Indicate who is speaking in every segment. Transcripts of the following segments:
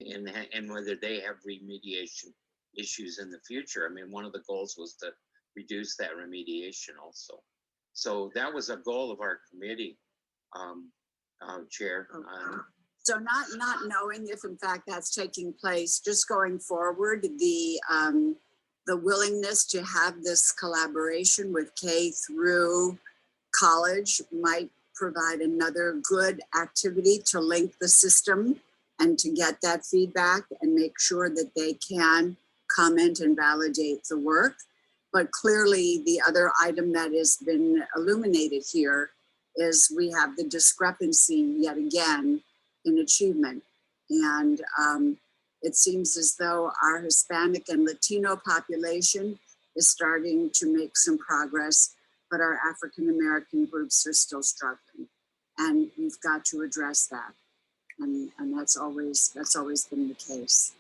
Speaker 1: and whether they have remediation issues in the future. I mean, one of the goals was to reduce that remediation also. So that was a goal of our committee, Chair.
Speaker 2: So not knowing if in fact that's taking place, just going forward, the willingness to have this collaboration with K through college might provide another good activity to link the system and to get that feedback and make sure that they can comment and validate the work. But clearly the other item that has been illuminated here is we have the discrepancy yet again in achievement. And it seems as though our Hispanic and Latino population is starting to make some progress, but our African-American groups are still struggling. And we've got to address that. And that's always been the case.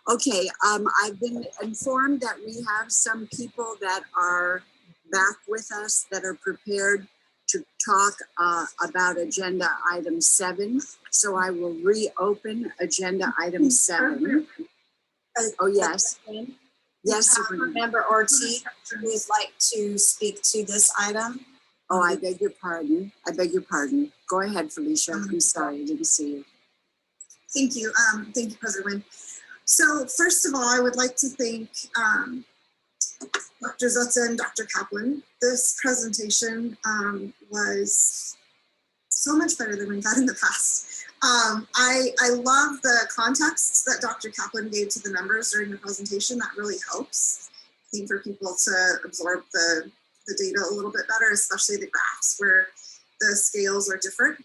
Speaker 2: Okay, I've been informed that we have some people that are back with us that are prepared to talk about agenda item 7. So I will reopen agenda item 7. Oh, yes. Yes,
Speaker 3: Member Ortiz would like to speak to this item.
Speaker 2: Oh, I beg your pardon. I beg your pardon. Go ahead, Felicia. I'm sorry, I didn't see you.
Speaker 4: Thank you. Thank you, President Wynn. So first of all, I would like to thank Dr. Zutza and Dr. Kaplan. This presentation was so much better than we've had in the past. I love the context that Dr. Kaplan gave to the numbers during the presentation. That really helps, I think, for people to absorb the data a little bit better, especially the graphs where the scales are different.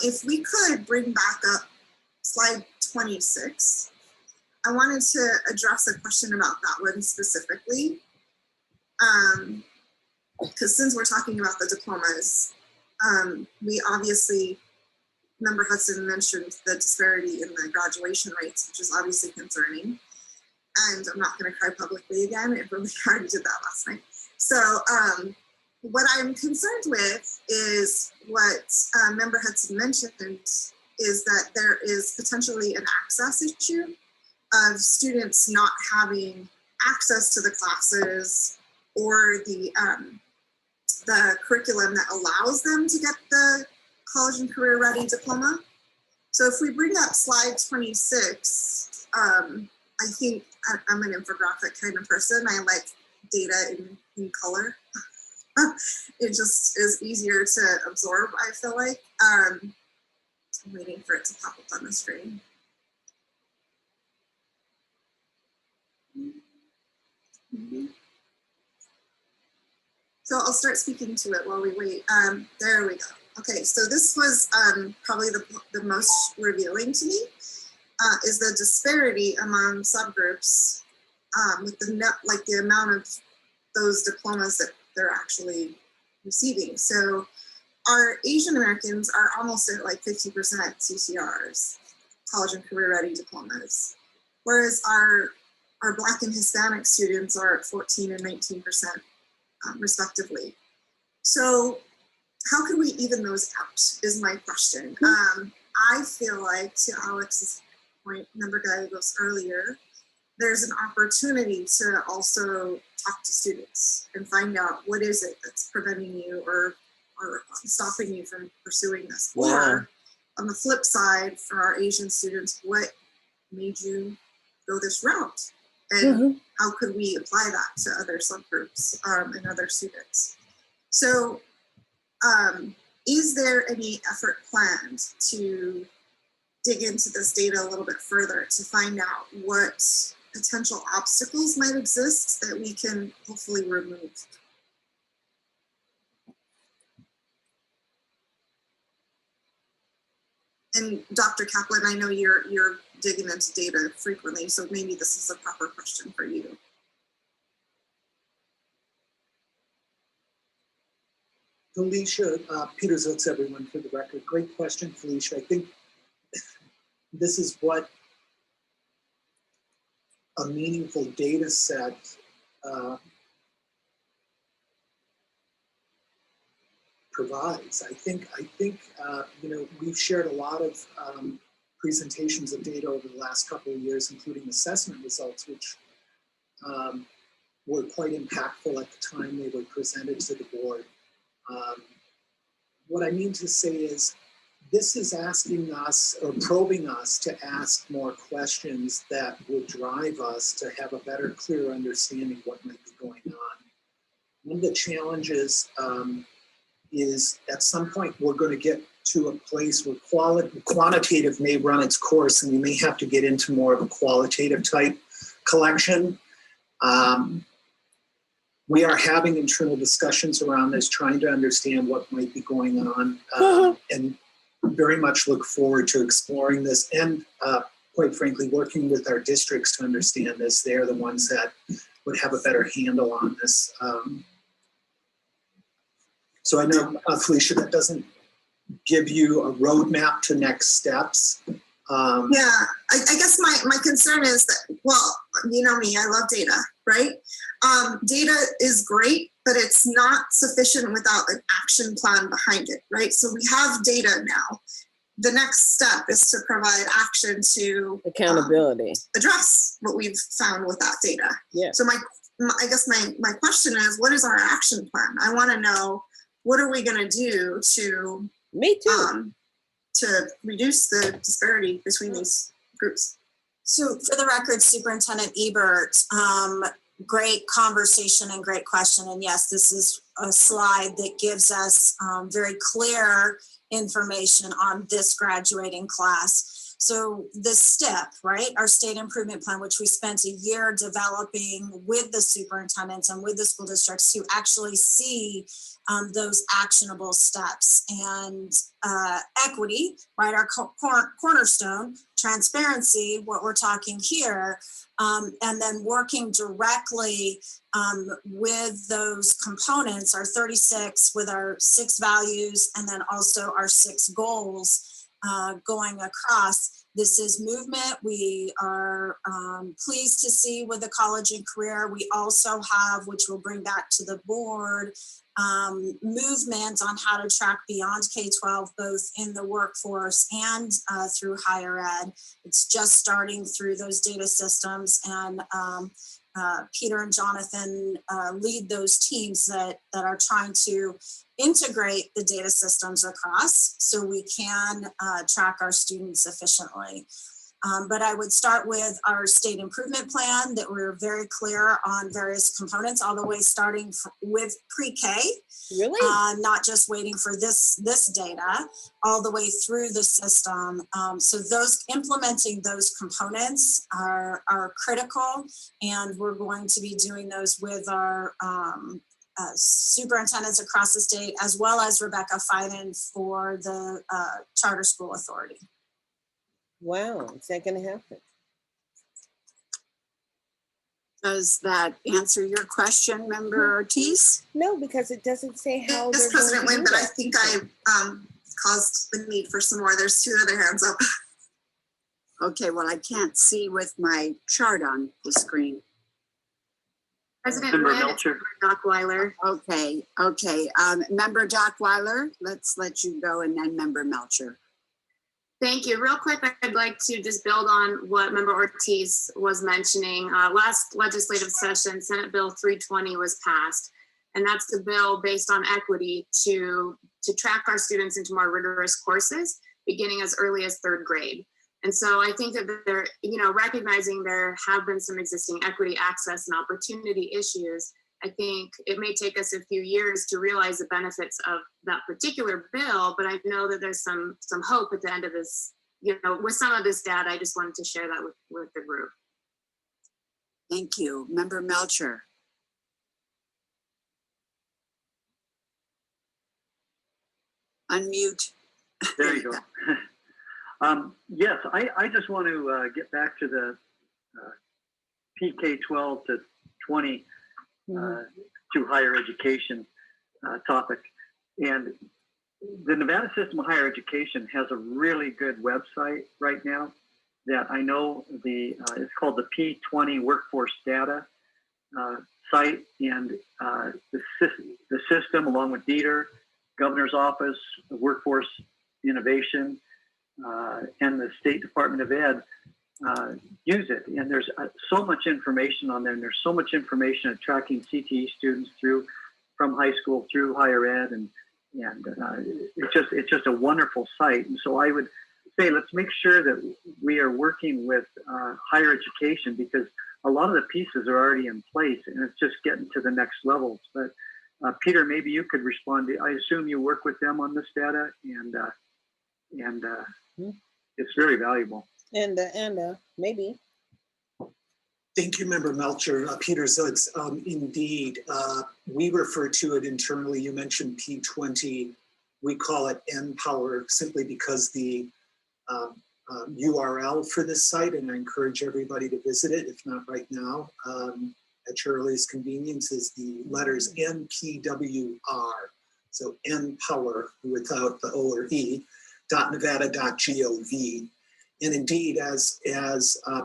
Speaker 4: If we could bring back up slide 26, I wanted to address a question about that one specifically. Because since we're talking about the diplomas, we obviously, Member Hudson mentioned the disparity in the graduation rates, which is obviously concerning. And I'm not going to cry publicly again. It really already did that last night. So what I'm concerned with is what Member Hudson mentioned, is that there is potentially an access issue of students not having access to the classes or the curriculum that allows them to get the college and career ready diploma. So if we bring up slide 26, I think I'm an infographic kind of person. I like data in color. It just is easier to absorb, I feel like. I'm waiting for it to pop up on the screen. So I'll start speaking to it while we wait. There we go. Okay, so this was probably the most revealing to me, is the disparity among subgroups with the amount of those diplomas that they're actually receiving. So our Asian Americans are almost at like 50% CCRs, college and career ready diplomas, whereas our Black and Hispanic students are at 14 and 19% respectively. So how can we even those out is my question. I feel like, to Alex's point, Member Gallegos earlier, there's an opportunity to also talk to students and find out what is it that's preventing you or stopping you from pursuing this. Wow. Or on the flip side, for our Asian students, what made you go this route? And how could we apply that to other subgroups and other students? So is there any effort planned to dig into this data a little bit further to find out what potential obstacles might exist that we can hopefully remove? And Dr. Kaplan, I know you're digging into data frequently, so maybe this is a proper question for you.
Speaker 5: Felicia, Peter Zutz, everyone, for the record. Great question, Felicia. I think this is what a meaningful data set provides. I think you know, we've shared a lot of presentations of data over the last couple of years, including assessment results, which were quite impactful at the time they were presented to the board. What I mean to say is, this is asking us or probing us to ask more questions that will drive us to have a better, clear understanding of what might be going on. One of the challenges is at some point we're going to get to a place where quantitative may run its course, and we may have to get into more of a qualitative type collection. We are having internal discussions around this, trying to understand what might be going on, and very much look forward to exploring this and, quite frankly, working with our districts to understand this. They're the ones that would have a better handle on this. So I know, Felicia, that doesn't give you a roadmap to next steps.
Speaker 4: Yeah, I guess my concern is that, well, you know me, I love data, right? Data is great, but it's not sufficient without an action plan behind it, right? So we have data now. The next step is to provide action to
Speaker 6: accountability,
Speaker 4: address what we've found with that data.
Speaker 6: Yeah.
Speaker 4: So I guess my question is, what is our action plan? I want to know, what are we going to do to
Speaker 6: me too,
Speaker 4: to reduce the disparity between these groups?
Speaker 3: So for the record, Superintendent Ebert, great conversation and great question. And yes, this is a slide that gives us very clear information on this graduating class. So the STIP, right, our state improvement plan, which we spent a year developing with the superintendents and with the school districts to actually see those actionable steps. And equity, right, our cornerstone, transparency, what we're talking here, and then working directly with those components, our 36 with our 6 values, and then also our 6 goals going across. This is movement. We are pleased to see with the college and career. We also have, which we'll bring back to the board, movement on how to track beyond K-12, both in the workforce and through higher ed. It's just starting through those data systems, and Peter and Jonathan lead those teams that are trying to integrate the data systems across so we can track our students efficiently. But I would start with our state improvement plan that we're very clear on various components, all the way starting with pre-K.
Speaker 6: really,
Speaker 3: Not just waiting for this data, all the way through the system. So those implementing those components are critical, and we're going to be doing those with our superintendents across the state, as well as Rebecca Fiden for the Charter School Authority.
Speaker 6: wow, is that going to happen?
Speaker 2: Does that answer your question, Member Ortiz?
Speaker 6: No, because it doesn't say how.
Speaker 4: Yes,
Speaker 6: they're
Speaker 4: President
Speaker 6: going to
Speaker 4: Wynn,
Speaker 6: do
Speaker 4: but I
Speaker 6: that.
Speaker 4: think I caused the need for some more. There's 2 other hands up.
Speaker 2: Okay, well, I can't see with my chart on the screen.
Speaker 7: President
Speaker 8: Member
Speaker 7: Wynn,
Speaker 8: Melcher.
Speaker 7: Doc Weiler.
Speaker 2: Okay. Member Dockweiler, let's let you go, and then Member Melcher.
Speaker 7: Thank you. Real quick, I'd like to just build on what Member Ortiz was mentioning. Last legislative session, Senate Bill 320 was passed, and that's the bill based on equity to track our students into more rigorous courses, beginning as early as 3rd grade. And so I think that they're, recognizing there have been some existing equity, access, and opportunity issues, I think it may take us a few years to realize the benefits of that particular bill, but I know that there's some hope at the end of this, with some of this data. I just wanted to share that with the group.
Speaker 2: Thank you. Member Melcher. Unmute.
Speaker 8: There you go. Yes, I just want to get back to the PK-12 to 20 to higher education topic. And the Nevada System of Higher Education has a really good website right now that I know it's called the P20 Workforce Data site, and the system, along with DETR, Governor's Office, Workforce Innovation, and the State Department of Ed use it. And there's so much information on there, and there's so much information at tracking CTE students through from high school through higher ed, and it's just a wonderful site. And so I would say let's make sure that we are working with higher education, because a lot of the pieces are already in place, and it's just getting to the next levels. But Peter, maybe you could respond. I assume you work with them on this data, and it's very valuable.
Speaker 6: And maybe.
Speaker 5: Thank you, Member Melcher. Peter, so it's indeed, we refer to it internally. You mentioned P20. We call it Empower simply because the URL for this site, and I encourage everybody to visit it, if not right now, at your earliest convenience, is the letters MPWR. So Empower without the O or E, .nevada.gov. And indeed, as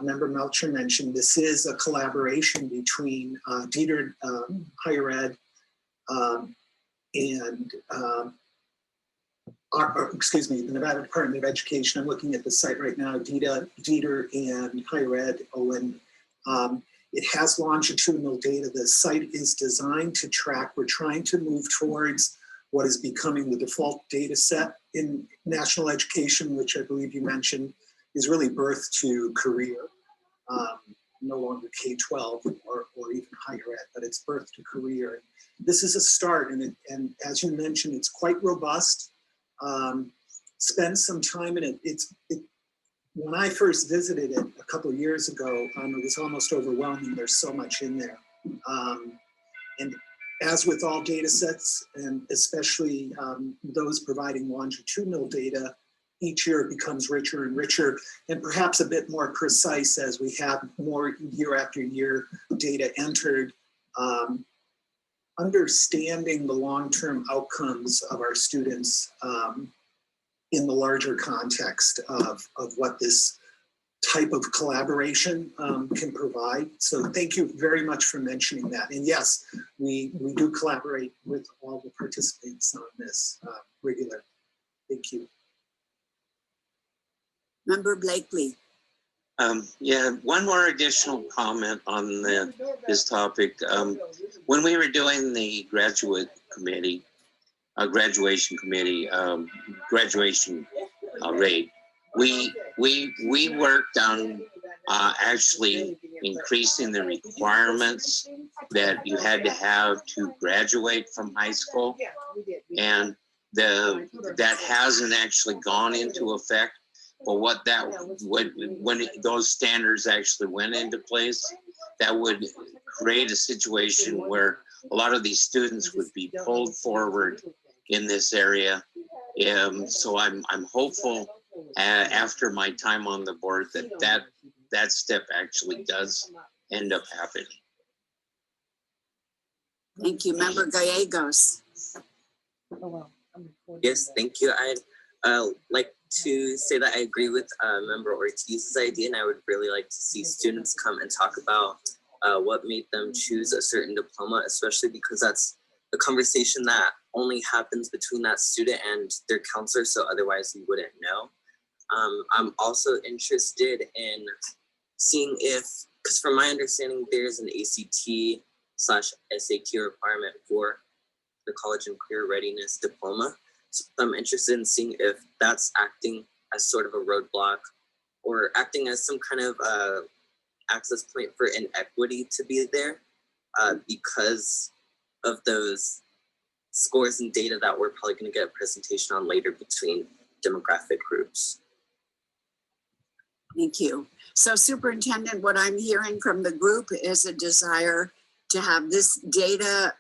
Speaker 5: Member Melcher mentioned, this is a collaboration between Dieter Higher Ed and the Nevada Department of Education. I'm looking at the site right now, Dieter and Higher Ed, Owen. It has longitudinal data. The site is designed to track. We're trying to move towards what is becoming the default data set in national education, which I believe you mentioned is really birth to career, no longer K-12 or even higher ed, but it's birth to career. This is a start, and as you mentioned, it's quite robust. Spend some time in it. When I first visited it a couple of years ago, it was almost overwhelming. There's so much in there. And as with all data sets, and especially those providing longitudinal data, each year it becomes richer and richer, and perhaps a bit more precise as we have more year after year data entered. Understanding the long-term outcomes of our students in the larger context of what this type of collaboration can provide. So thank you very much for mentioning that. And yes, we do collaborate with all the participants on this regularly. Thank you.
Speaker 2: Member Blakely.
Speaker 1: Yeah, one more additional comment on this topic. When we were doing the graduation committee rate, we worked on actually increasing the requirements that you had to have to graduate from high school, and that hasn't actually gone into effect. But when those standards actually went into place, that would create a situation where a lot of these students would be pulled forward in this area. So I'm hopeful after my time on the board that step actually does end up happening.
Speaker 2: Thank you, Member Gallegos.
Speaker 9: Yes, thank you. I'd like to say that I agree with Member Ortiz's idea, and I would really like to see students come and talk about what made them choose a certain diploma, especially because that's a conversation that only happens between that student and their counselor, so otherwise we wouldn't know. I'm also interested in seeing if, because from my understanding, there's an ACT/SAT requirement for the college and career readiness diploma. So I'm interested in seeing if that's acting as sort of a roadblock or acting as some kind of access point for inequity to be there because of those scores and data that we're probably going to get a presentation on later between demographic groups.
Speaker 2: Thank you. So Superintendent, what I'm hearing from the group is a desire to have this data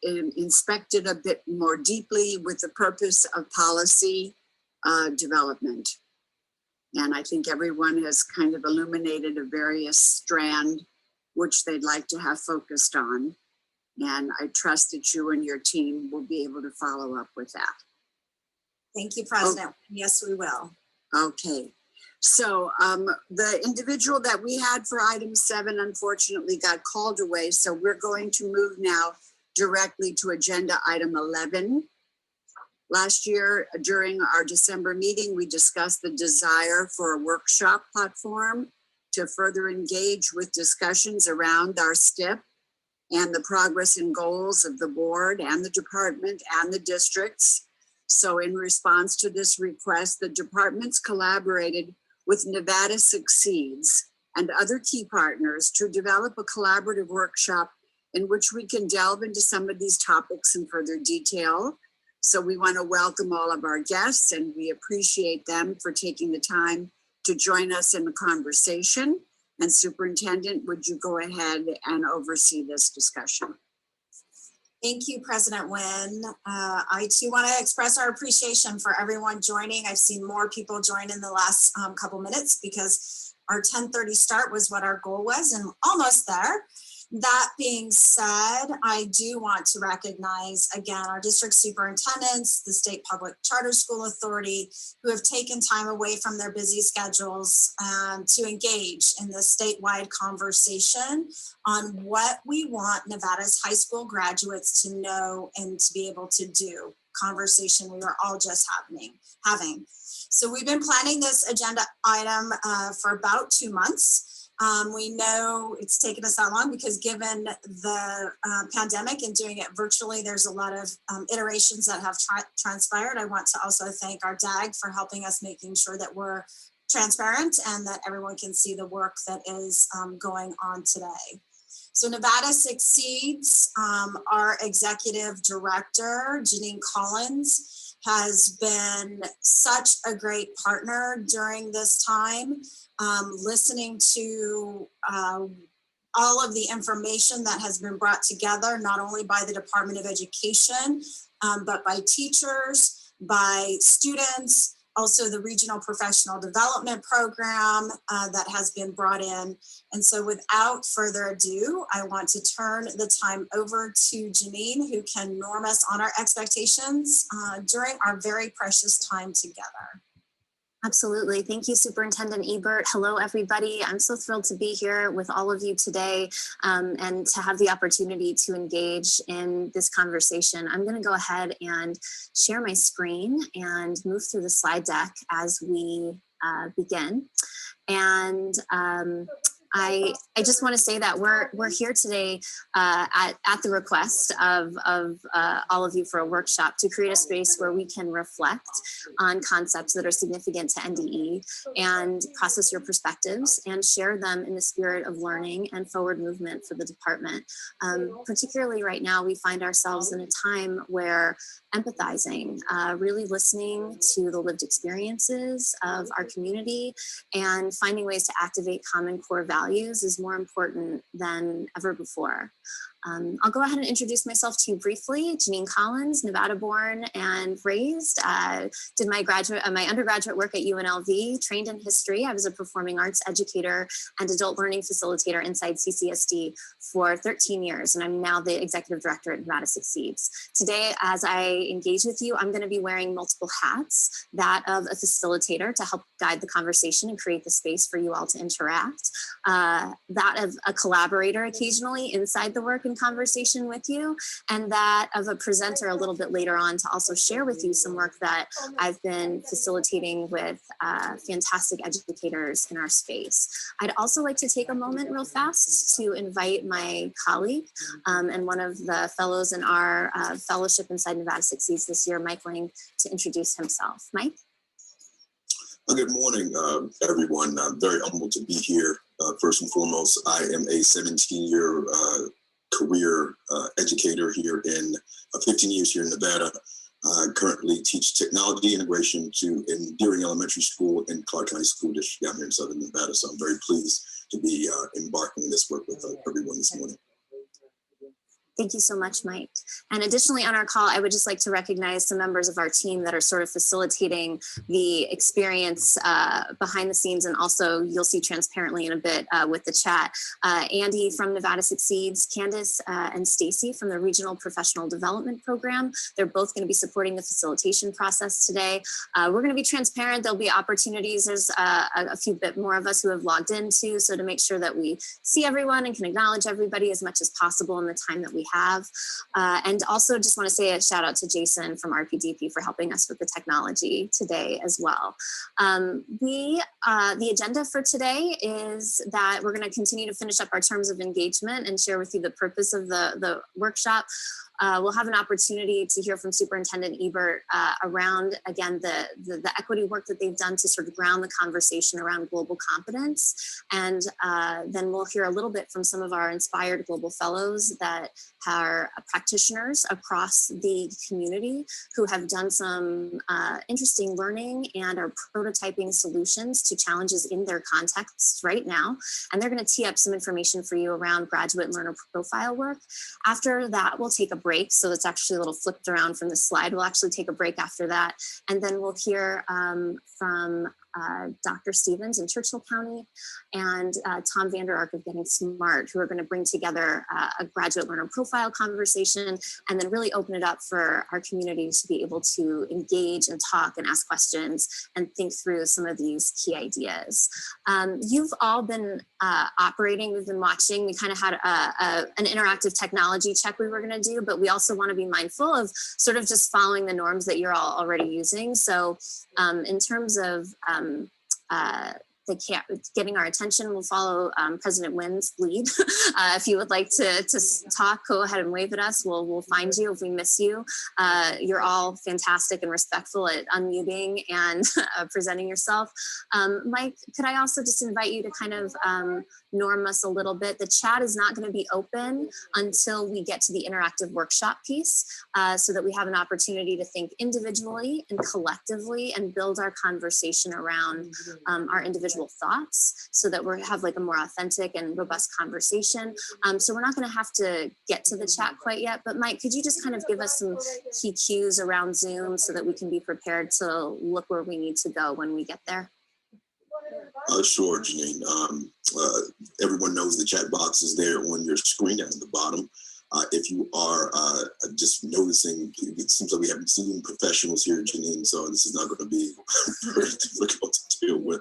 Speaker 2: inspected a bit more deeply with the purpose of policy development. And I think everyone has kind of illuminated a various strand which they'd like to have focused on. And I trust that you and your team will be able to follow up with that.
Speaker 3: Thank you, President. Yes, we will.
Speaker 2: Okay. So the individual that we had for item 7 unfortunately got called away. So we're going to move now directly to agenda item 11. Last year, during our December meeting, we discussed the desire for a workshop platform to further engage with discussions around our STIP and the progress and goals of the board and the department and the districts. So in response to this request, the departments collaborated with Nevada Succeeds and other key partners to develop a collaborative workshop in which we can delve into some of these topics in further detail. So we want to welcome all of our guests, and we appreciate them for taking the time to join us in the conversation. And Superintendent, would you go ahead and oversee this discussion?
Speaker 3: Thank you, President Nguyen. I too want to express our appreciation for everyone joining. I've seen more people join in the last couple minutes because our 10:30 start was what our goal was, and almost there. That being said, I do want to recognize again our district superintendents, the State Public Charter School Authority, who have taken time away from their busy schedules to engage in this statewide conversation on what we want Nevada's high school graduates to know and to be able to do. Conversation we were all just having. So we've been planning this agenda item for about 2 months. We know it's taken us that long because given the pandemic and doing it virtually, there's a lot of iterations that have transpired. I want to also thank our DAG for helping us making sure that we're transparent and that everyone can see the work that is going on today. So Nevada Succeeds, our executive director, Janine Collins, has been such a great partner during this time. Listening to all of the information that has been brought together, not only by the Department of Education, but by teachers, by students, also the Regional Professional Development Program that has been brought in. And so without further ado, I want to turn the time over to Janine, who can norm us on our expectations during our very precious time together.
Speaker 10: Absolutely. Thank you, Superintendent Ebert. Hello, everybody. I'm so thrilled to be here with all of you today and to have the opportunity to engage in this conversation. I'm going to go ahead and share my screen and move through the slide deck as we begin. And I just want to say that we're here today at the request of all of you for a workshop to create a space where we can reflect on concepts that are significant to NDE and process your perspectives and share them in the spirit of learning and forward movement for the department. Particularly right now, we find ourselves in a time where empathizing, really listening to the lived experiences of our community and finding ways to activate common core values is more important than ever before. I'll go ahead and introduce myself to you briefly. Janine Collins, Nevada born and raised. Did my undergraduate work at UNLV, trained in history. I was a performing arts educator and adult learning facilitator inside CCSD for 13 years, and I'm now the executive director at Nevada Succeeds. Today, as I engage with you, I'm going to be wearing multiple hats, that of a facilitator to help guide the conversation and create the space for you all to interact, that of a collaborator occasionally inside the work and conversation with you, and that of a presenter a little bit later on to also share with you some work that I've been facilitating with fantastic educators in our space. I'd also like to take a moment real fast to invite my colleague and one of the fellows in our fellowship inside Nevada Succeeds this year, Mike Lang, to introduce himself. Mike?
Speaker 11: Good morning, everyone. I'm very humbled to be here. First and foremost, I am a 17-year career educator here in 15 years here in Nevada. I currently teach technology integration in Deering Elementary School in Clark County School District down here in Southern Nevada. So I'm very pleased to be embarking on this work with everyone this morning.
Speaker 10: Thank you so much, Mike. And additionally on our call, I would just like to recognize some members of our team that are sort of facilitating the experience behind the scenes, and also you'll see transparently in a bit with the chat. Andy from Nevada Succeeds, Candace and Stacy from the Regional Professional Development Program. They're both going to be supporting the facilitation process today. We're going to be transparent. There'll be opportunities. There's a few bit more of us who have logged in too, so to make sure that we see everyone and can acknowledge everybody as much as possible in the time that we have. And also just want to say a shout out to Jason from RPDP for helping us with the technology today as well. The agenda for today is that we're going to continue to finish up our terms of engagement and share with you the purpose of the workshop. We'll have an opportunity to hear from Superintendent Ebert around, again, the equity work that they've done to sort of ground the conversation around global competence. And then we'll hear a little bit from some of our inspired global fellows that are practitioners across the community who have done some interesting learning and are prototyping solutions to challenges in their contexts right now. And they're going to tee up some information for you around graduate and learner profile work. After that, we'll take a break. So it's actually a little flipped around from the slide. We'll actually take a break after that. And then we'll hear from Dr. Stevens in Churchill County and Tom Vander Ark of Getting Smart, who are going to bring together a graduate learner profile conversation and then really open it up for our community to be able to engage and talk and ask questions and think through some of these key ideas. You've all been operating, we've been watching, we kind of had an interactive technology check we were going to do, but we also want to be mindful of sort of just following the norms that you're all already using. So in terms of getting our attention, we'll follow President Wynn's lead. If you would like to talk, go ahead and wave at us. We'll find you if we miss you. You're all fantastic and respectful at unmuting and presenting yourself. Mike, could I also just invite you to kind of norm us a little bit? The chat is not going to be open until we get to the interactive workshop piece, so that we have an opportunity to think individually and collectively and build our conversation around our individual thoughts, so that we have like a more authentic and robust conversation. So we're not going to have to get to the chat quite yet, but Mike, could you just kind of give us some key cues around Zoom so that we can be prepared to look where we need to go when we get there?
Speaker 11: Sure, Janine. Everyone knows the chat box is there on your screen down at the bottom. If you are just noticing, it seems like we haven't seen professionals here, Janine, so this is not going to be very difficult to deal with.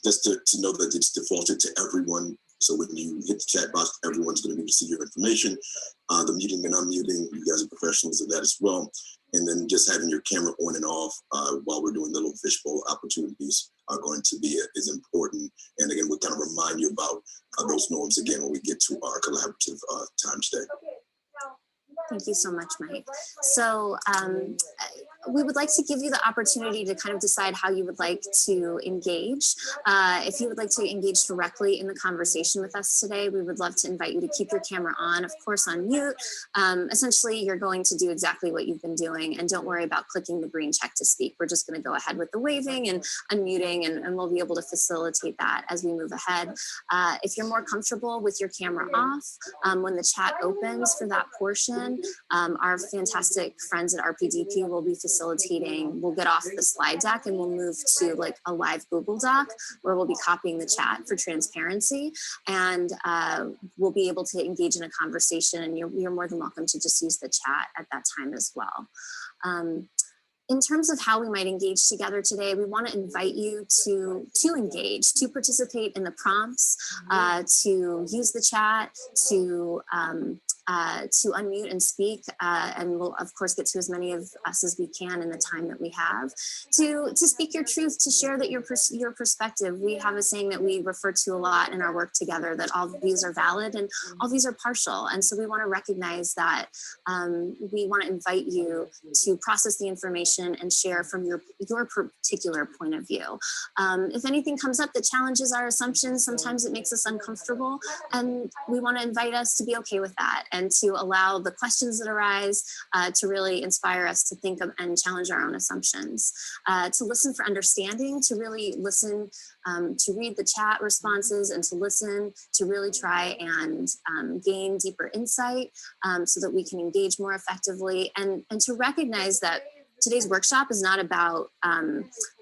Speaker 11: Just to know that it's defaulted to everyone. So when you hit the chat box, everyone's going to be able to see your information. The muting and unmuting, you guys are professionals of that as well. And then just having your camera on and off while we're doing the little fishbowl opportunities are going to be is important. And again, we'll kind of remind you about those norms again when we get to our collaborative time today.
Speaker 10: Thank you so much, Mike. So we would like to give you the opportunity to kind of decide how you would like to engage. If you would like to engage directly in the conversation with us today, we would love to invite you to keep your camera on, of course, on mute. Essentially, you're going to do exactly what you've been doing, and don't worry about clicking the green check to speak. We're just going to go ahead with the waving and unmuting, and we'll be able to facilitate that as we move ahead. If you're more comfortable with your camera off, when the chat opens for that portion, our fantastic friends at RPDP will be facilitating. We'll get off the slide deck and we'll move to like a live Google Doc where we'll be copying the chat for transparency, and we'll be able to engage in a conversation, and you're more than welcome to just use the chat at that time as well. In terms of how we might engage together today, we want to invite you to engage, to participate in the prompts, to use the chat, to unmute and speak, and we'll of course get to as many of us as we can in the time that we have, to speak your truth, to share that your perspective. We have a saying that we refer to a lot in our work together, that all views are valid and all views are partial, and so we want to recognize that. We want to invite you to process the information and share from your particular point of view. If anything comes up that challenges our assumptions, sometimes it makes us uncomfortable, and we want to invite us to be okay with that, and to allow the questions that arise to really inspire us to think of and challenge our own assumptions, to listen for understanding, to really listen, to read the chat responses, and to listen, to really try and gain deeper insight so that we can engage more effectively, and to recognize that today's workshop is not about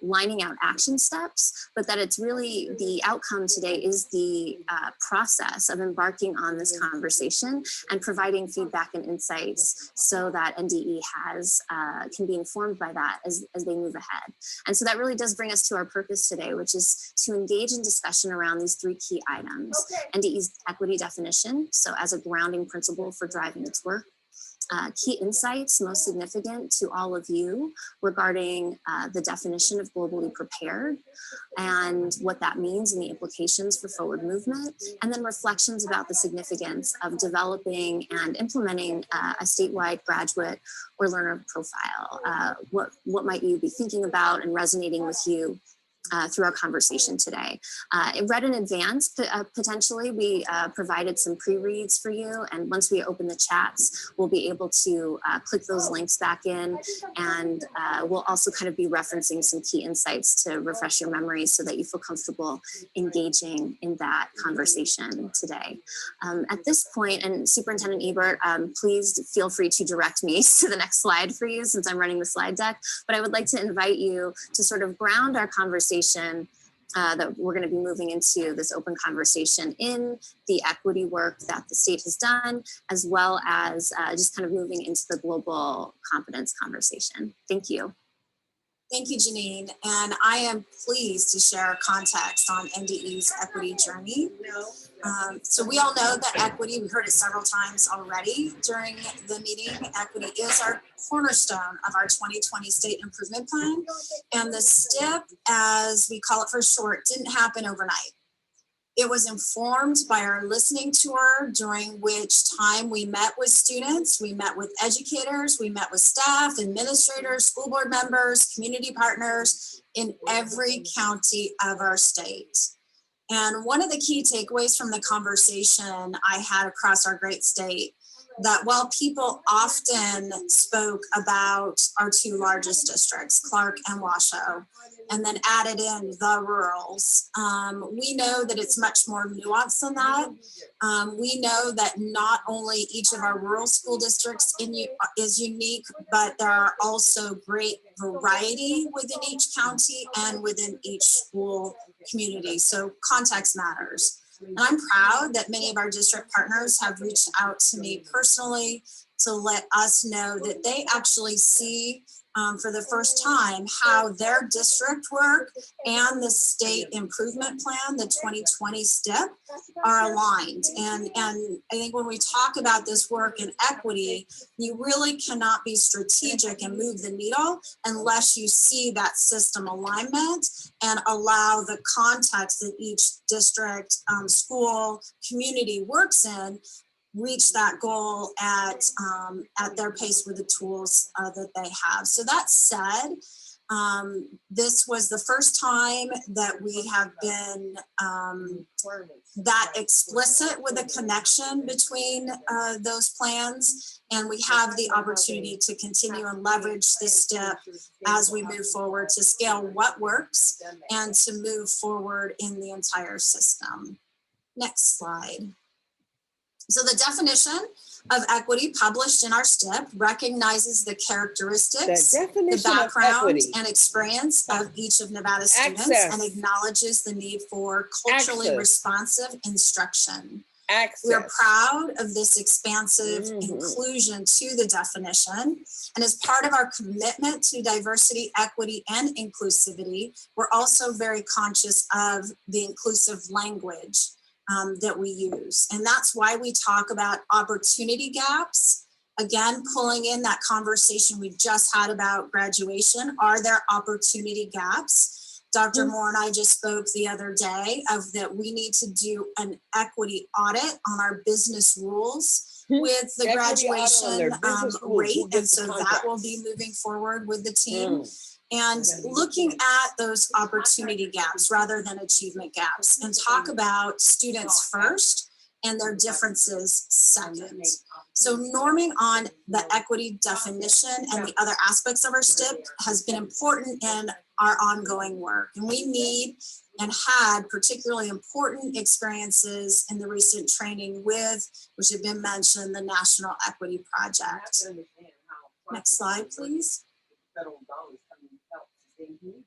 Speaker 10: lining out action steps, but that it's really the outcome today is the process of embarking on this conversation and providing feedback and insights so that NDE can be informed by that as they move ahead. And so that really does bring us to our purpose today, which is to engage in discussion around these 3 key items. NDE's equity definition, so as a grounding principle for driving its work. Key insights, most significant to all of you regarding the definition of globally prepared and what that means and the implications for forward movement, and then reflections about the significance of developing and implementing a statewide graduate or learner profile. What might you be thinking about and resonating with you through our conversation today. Read in advance, potentially, we provided some pre-reads for you, and once we open the chats, we'll be able to click those links back in, and we'll also kind of be referencing some key insights to refresh your memories so that you feel comfortable engaging in that conversation today. At this point, and Superintendent Ebert, please feel free to direct me to the next slide for you since I'm running the slide deck, but I would like to invite you to sort of ground our conversation that we're going to be moving into this open conversation in the equity work that the state has done, as well as just kind of moving into the global competence conversation. Thank you.
Speaker 3: Thank you, Janine. And I am pleased to share context on NDE's equity journey. So we all know that equity, we heard it several times already during the meeting, equity is our cornerstone of our 2020 State Improvement Plan. And the STIP, as we call it for short, didn't happen overnight. It was informed by our listening tour, during which time we met with students, we met with educators, we met with staff, administrators, school board members, community partners in every county of our state. And one of the key takeaways from the conversation I had across our great state, that while people often spoke about our 2 largest districts, Clark and Washoe, and then added in the rurals, we know that it's much more nuanced than that. We know that not only each of our rural school districts is unique, but there are also great variety within each county and within each school community. So context matters. And I'm proud that many of our district partners have reached out to me personally to let us know that they actually see for the first time how their district work and the state improvement plan, the 2020 STIP, are aligned. And I think when we talk about this work in equity, you really cannot be strategic and move the needle unless you see that system alignment and allow the context that each district, school, community works in reach that goal at their pace with the tools that they have. So that said, this was the first time that we have been that explicit with a connection between those plans, and we have the opportunity to continue and leverage this STIP as we move forward to scale what works and to move forward in the entire system. Next slide. So the definition of equity published in our STIP recognizes the characteristics, the background and experience of each of Nevada's students and acknowledges the need for culturally responsive instruction. We are proud of this expansive inclusion to the definition. And as part of our commitment to diversity, equity, and inclusivity, we're also very conscious of the inclusive language that we use. And that's why we talk about opportunity gaps. Again, pulling in that conversation we just had about graduation. Are there opportunity gaps? Dr. Moore and I just spoke the other day of that we need to do an equity audit on our business rules with the graduation rate. And so that will be moving forward with the team. And looking at those opportunity gaps rather than achievement gaps, and talk about students first and their differences second. So norming on the equity definition and the other aspects of our STIP has been important in our ongoing work. And we need and had particularly important experiences in the recent training with, which have been mentioned, the National Equity Project. Next slide, please.
Speaker 12: federal dollars coming to help sustain communities.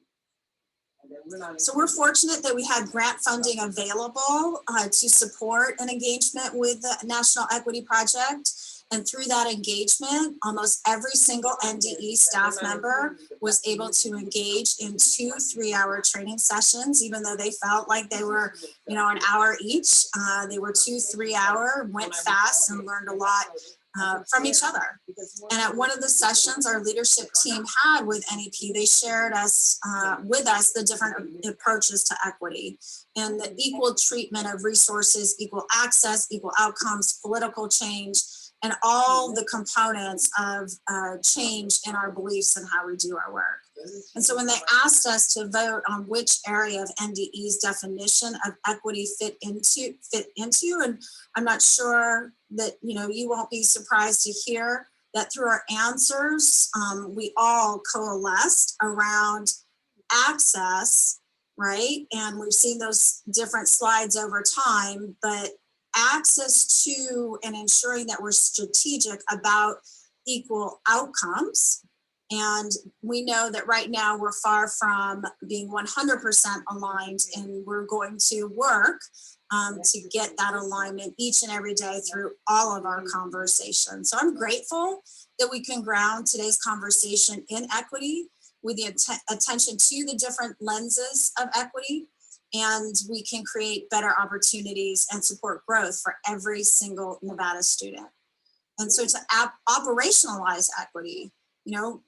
Speaker 12: And then we're not.
Speaker 3: So we're fortunate that we had grant funding available to support an engagement with the National Equity Project. And through that engagement, almost every single NDE staff member was able to engage in 2 3-hour training sessions, even though they felt like they were, an hour each. They were 2 3-hour, went fast and learned a lot from each other. And at one of the sessions our leadership team had with NEP, they shared with us the different approaches to equity and the equal treatment of resources, equal access, equal outcomes, political change, and all the components of change in our beliefs and how we do our work. And so when they asked us to vote on which area of NDE's definition of equity fit into, and I'm not sure that, you won't be surprised to hear that through our answers, we all coalesced around access, right? And we've seen those different slides over time, but access to and ensuring that we're strategic about equal outcomes. And we know that right now we're far from being 100% aligned, and we're going to work to get that alignment each and every day through all of our conversations. So I'm grateful that we can ground today's conversation in equity with the attention to the different lenses of equity, and we can create better opportunities and support growth for every single Nevada student. And so to operationalize equity,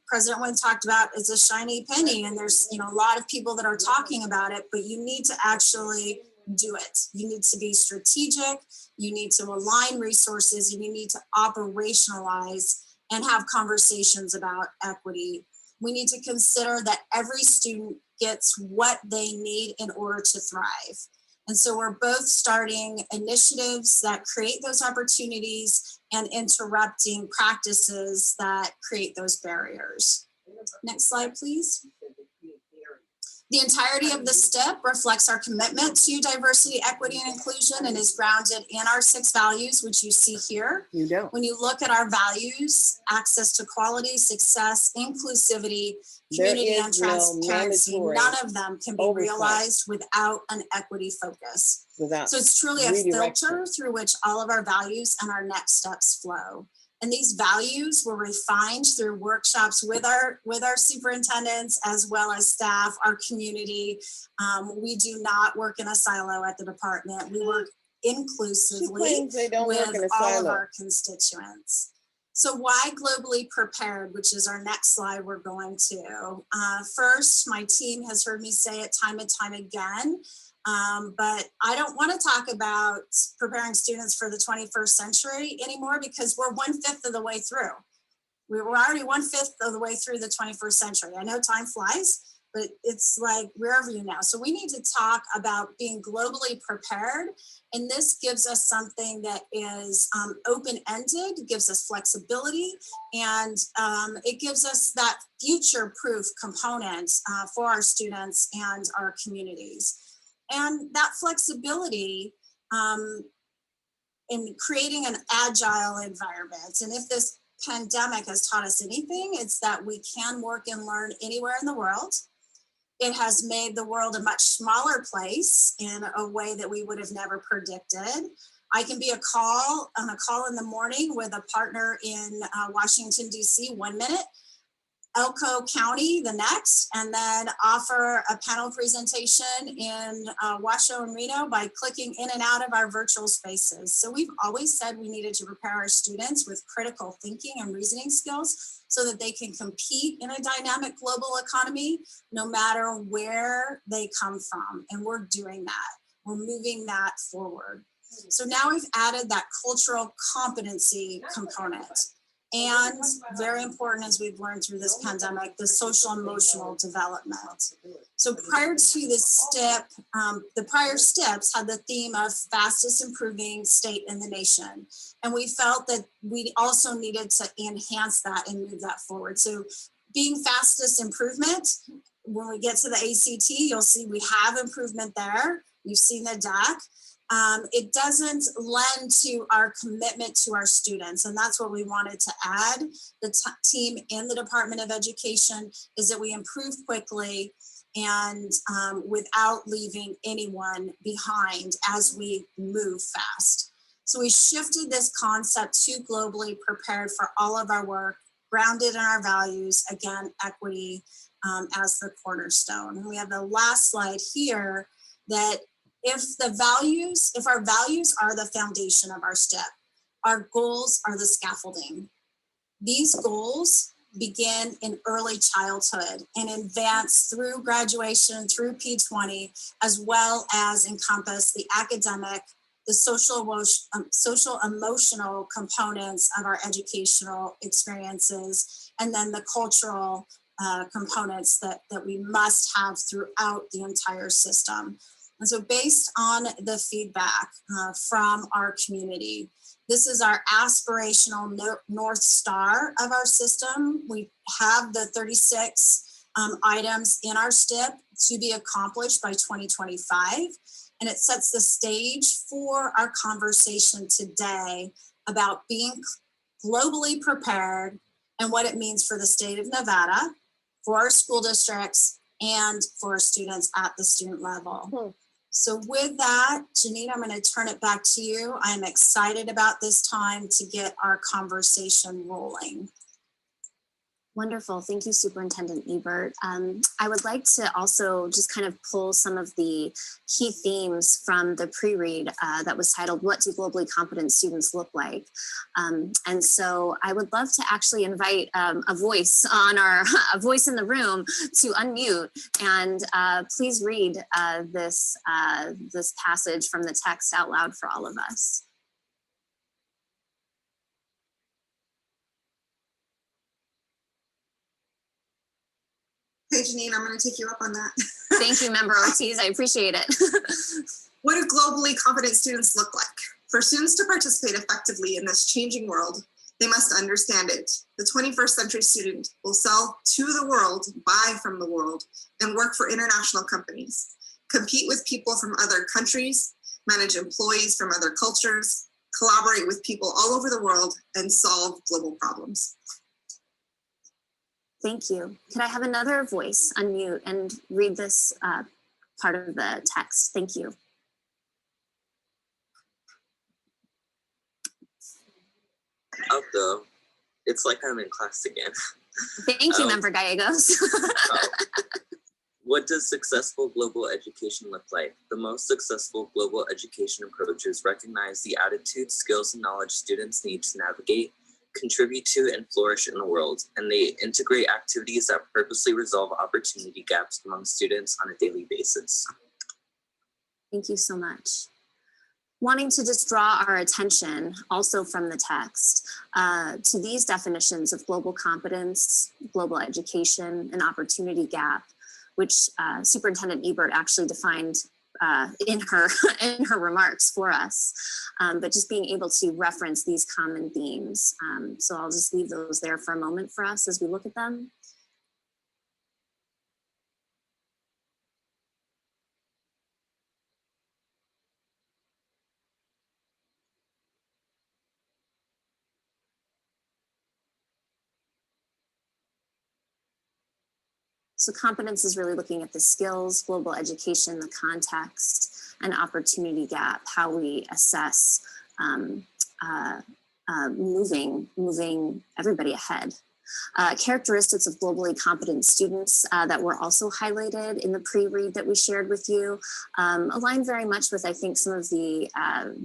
Speaker 3: President Wynn talked about it's a shiny penny, and there's, a lot of people that are talking about it, but you need to actually do it. You need to be strategic, you need to align resources, and you need to operationalize and have conversations about equity. We need to consider that every student gets what they need in order to thrive. And so we're both starting initiatives that create those opportunities and interrupting practices that create those barriers. Next slide, please. The entirety of the STIP reflects our commitment to diversity, equity, and inclusion, and is grounded in our 6 values, which you see here.
Speaker 6: You don't.
Speaker 3: When you look at our values, access to quality, success, inclusivity, community, and transparency, none of them can be realized without an equity focus. So it's truly a filter through which all of our values and our next steps flow. And these values were refined through workshops with our superintendents, as well as staff, our community. We do not work in a silo at the department. We work inclusively with all of our constituents. So why globally prepared, which is our next slide we're going to. First, my team has heard me say it time and time again, but I don't want to talk about preparing students for the 21st century anymore, because we're 1/5 of the way through. We're already 1/5 of the way through the 21st century. I know time flies, but it's like rear view now. So we need to talk about being globally prepared. And this gives us something that is open-ended, gives us flexibility, and it gives us that future-proof component for our students and our communities. And that flexibility in creating an agile environment. And if this pandemic has taught us anything, it's that we can work and learn anywhere in the world. It has made the world a much smaller place in a way that we would have never predicted. I can be on a call in the morning with a partner in Washington, D.C. 1 minute, Elko County the next, and then offer a panel presentation in Washoe and Reno by clicking in and out of our virtual spaces. So we've always said we needed to prepare our students with critical thinking and reasoning skills so that they can compete in a dynamic global economy, no matter where they come from. And we're doing that. We're moving that forward. So now we've added that cultural competency component. And very important, as we've learned through this pandemic, the social emotional development. So prior to this step, the prior steps had the theme of fastest improving state in the nation. And we felt that we also needed to enhance that and move that forward. So being fastest improvement, when we get to the ACT, you'll see we have improvement there. You've seen the deck. It doesn't lend to our commitment to our students. And that's what we wanted to add. The team in the Department of Education is that we improve quickly and without leaving anyone behind as we move fast. So we shifted this concept to globally prepared for all of our work, grounded in our values, again, equity as the cornerstone. And we have the last slide here that if our values are the foundation of our STEP, our goals are the scaffolding. These goals begin in early childhood and advance through graduation, through P20, as well as encompass the academic, the social emotional components of our educational experiences, and then the cultural components that we must have throughout the entire system. And so based on the feedback from our community, this is our aspirational North Star of our system. We have the 36 items in our STIP to be accomplished by 2025. And it sets the stage for our conversation today about being globally prepared and what it means for the state of Nevada, for our school districts, and for our students at the student level. So with that, Janine, I'm going to turn it back to you. I'm excited about this time to get our conversation rolling.
Speaker 10: Wonderful. Thank you, Superintendent Ebert. I would like to also just kind of pull some of the key themes from the pre-read that was titled, "What do globally competent students look like?" And so I would love to actually invite a voice in the room to unmute and please read this passage from the text out loud for all of us.
Speaker 4: Hey, Janine, I'm going to take you up on that.
Speaker 10: Thank you, Member Ortiz. I appreciate it.
Speaker 4: What do globally competent students look like? For students to participate effectively in this changing world, they must understand it. The 21st century student will sell to the world, buy from the world, and work for international companies, compete with people from other countries, manage employees from other cultures, collaborate with people all over the world, and solve global problems.
Speaker 10: Thank you. Could I have another voice unmute and read this part of the text? Thank you.
Speaker 9: I'll go. It's like I'm in class again.
Speaker 10: Thank you, Member Gallegos.
Speaker 9: What does successful global education look like? The most successful global education approaches recognize the attitudes, skills, and knowledge students need to navigate, contribute to, and flourish in the world, and they integrate activities that purposely resolve opportunity gaps among students on a daily basis.
Speaker 10: Thank you so much. Wanting to just draw our attention also from the text to these definitions of global competence, global education, and opportunity gap, which Superintendent Ebert actually defined in her remarks for us, but just being able to reference these common themes. So I'll just leave those there for a moment for us as we look at them. So competence is really looking at the skills, global education, the context, and opportunity gap, how we assess moving everybody ahead. Characteristics of globally competent students that were also highlighted in the pre-read that we shared with you align very much with, I think, some of the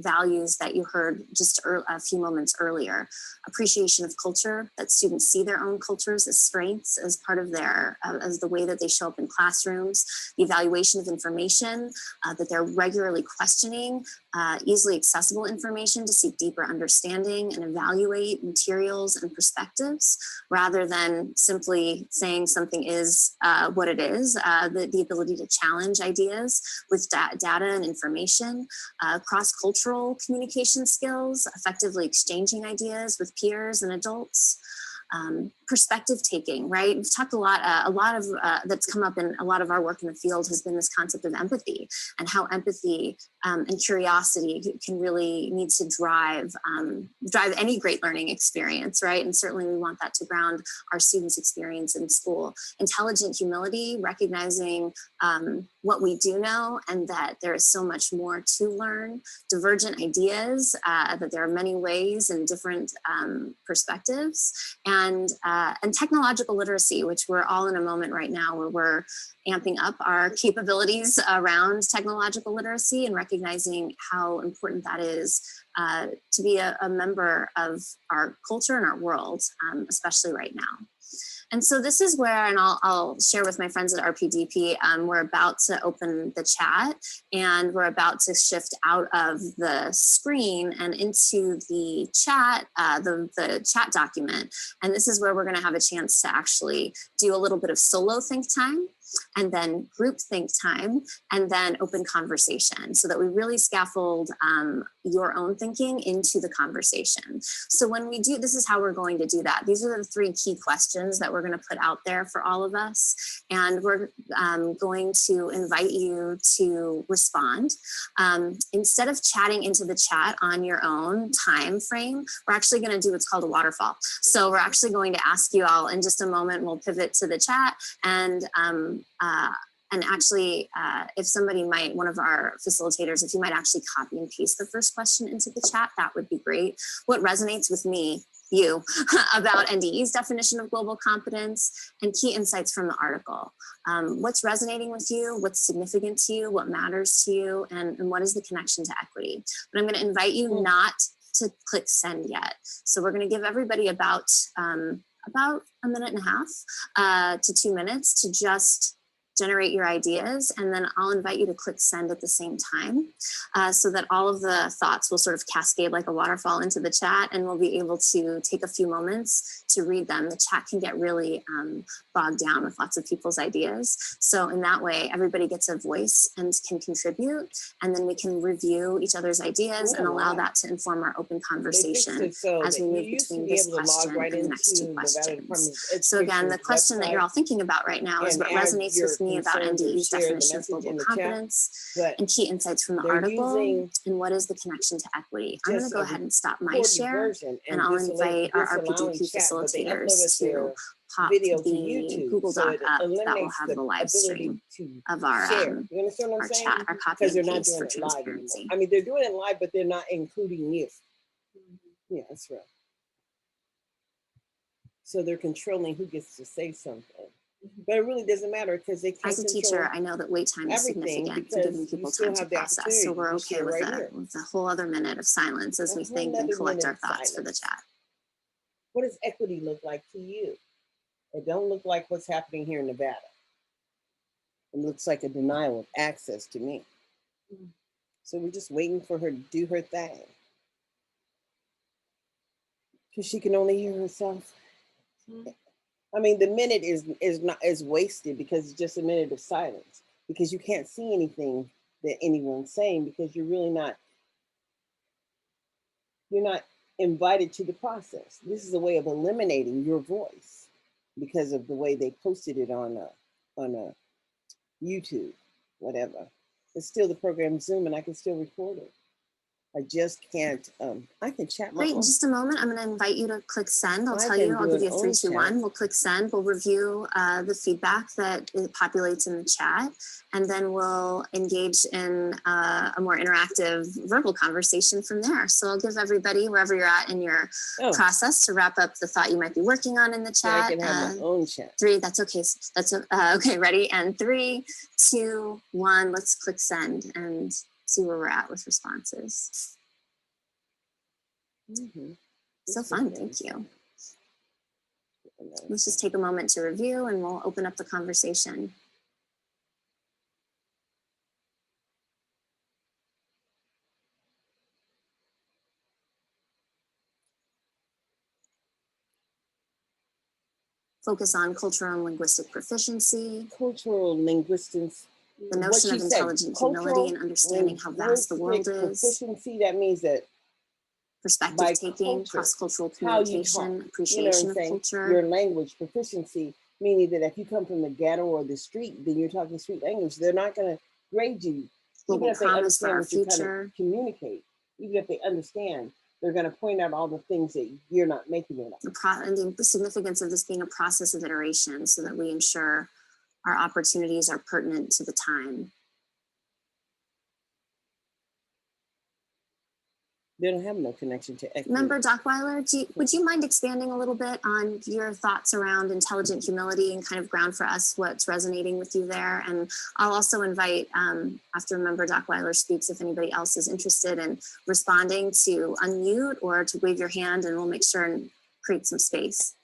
Speaker 10: values that you heard just a few moments earlier. Appreciation of culture, that students see their own cultures as strengths as part of their, as the way that they show up in classrooms. The evaluation of information, that they're regularly questioning easily accessible information to seek deeper understanding and evaluate materials and perspectives, rather than simply saying something is what it is, the ability to challenge ideas with data and information, cross-cultural communication skills, effectively exchanging ideas with peers and adults, perspective taking, right? We've talked a lot of that's come up in a lot of our work in the field has been this concept of empathy, and how empathy and curiosity can really need to drive any great learning experience, right? And certainly we want that to ground our students' experience in school. Intelligent humility, recognizing what we do know and that there is so much more to learn. Divergent ideas, that there are many ways and different perspectives, and technological literacy, which we're all in a moment right now where we're amping up our capabilities around technological literacy and recognizing how important that is to be a member of our culture and our world, especially right now. And so this is where, and I'll share with my friends at RPDP, we're about to open the chat, and we're about to shift out of the screen and into the chat, the chat document. And this is where we're gonna have a chance to actually do a little bit of solo think time, and then group think time, and then open conversation, so that we really scaffold your own thinking into the conversation. So when we do, this is how we're going to do that. These are the 3 key questions that we're going to put out there for all of us. And we're going to invite you to respond. Instead of chatting into the chat on your own time frame, we're actually going to do what's called a waterfall. So we're actually going to ask you all in just a moment, we'll pivot to the chat, and actually, if somebody might, one of our facilitators, if you might actually copy and paste the first question into the chat, that would be great. What resonates with you about NDE's definition of global competence, and key insights from the article. What's resonating with you? What's significant to you? What matters to you? And what is the connection to equity? But I'm going to invite you not to click send yet. So we're going to give everybody about a minute and a half to 2 minutes to just generate your ideas, and then I'll invite you to click send at the same time, so that all of the thoughts will sort of cascade like a waterfall into the chat, and we'll be able to take a few moments to read them. The chat can get really bogged down with lots of people's ideas. So in that way, everybody gets a voice and can contribute, and then we can review each other's ideas and allow that to inform our open conversation as we move between this question and the next 2 questions. So again, the question that you're all thinking about right now is what resonates with me about NDE's definition of global competence and key insights from the article, and what is the connection to equity. I'm going to go ahead and stop my share, and I'll invite our RPDP facilitators to pop the Google Doc up that will have the live stream of our chat, our copy and paste for transparency.
Speaker 6: I mean, they're doing it live, but they're not including you. Yeah, that's right. So they're controlling who gets to say something. But it really doesn't matter because they can't.
Speaker 10: As a teacher, I know that wait time is significant to giving people time to process. So we're okay with a whole other minute of silence as we think and collect our thoughts for the chat.
Speaker 6: What does equity look like to you? It don't look like what's happening here in Nevada. It looks like a denial of access to me. So we're just waiting for her to do her thing, because she can only hear herself. I mean, the minute is wasted because it's just a minute of silence, because you can't see anything that anyone's saying, because you're not invited to the process. This is a way of eliminating your voice because of the way they posted it on a YouTube, whatever. It's still the program Zoom, and I can still record it. I just can't, I can chat my
Speaker 10: Great, in
Speaker 6: own.
Speaker 10: just a moment, I'm gonna invite you to click send. I'll tell you, I'll give you a 3, 2, 1. We'll click send, we'll review the feedback that it populates in the chat, and then we'll engage in a more interactive verbal conversation from there. So I'll give everybody, wherever you're at in your process, to wrap up the thought you might be working on in the chat.
Speaker 6: I can have my own chat.
Speaker 10: 3, that's okay, okay, ready? And 3, 2, 1, let's click send and see where we're at with responses. So fun, thank you. Let's just take a moment to review, and we'll open up the conversation. Focus on cultural and linguistic proficiency.
Speaker 6: Cultural linguistics.
Speaker 10: The notion of intelligent humility and understanding how vast the world is.
Speaker 6: Proficiency, that means that
Speaker 10: perspective taking,
Speaker 6: culture,
Speaker 10: cross-cultural
Speaker 6: how you talk,
Speaker 10: communication,
Speaker 6: you know what
Speaker 10: appreciation
Speaker 6: I'm
Speaker 10: of
Speaker 6: saying?
Speaker 10: culture.
Speaker 6: Your language proficiency, meaning that if you come from the ghetto or the street, then you're talking street language. They're not going to grade you, even if they understand what you're trying to communicate. Even if they understand, they're going to point out all the things that you're not making it up.
Speaker 10: And the significance of this being a process of iteration so that we ensure our opportunities are pertinent to the time.
Speaker 6: They don't have no connection to equity.
Speaker 10: Member Dockweiler, would you mind expanding a little bit on your thoughts around intelligent humility and kind of ground for us what's resonating with you there? And I'll also invite, after Member Dockweiler speaks, if anybody else is interested in responding, to unmute or to wave your hand, and we'll make sure and create some space.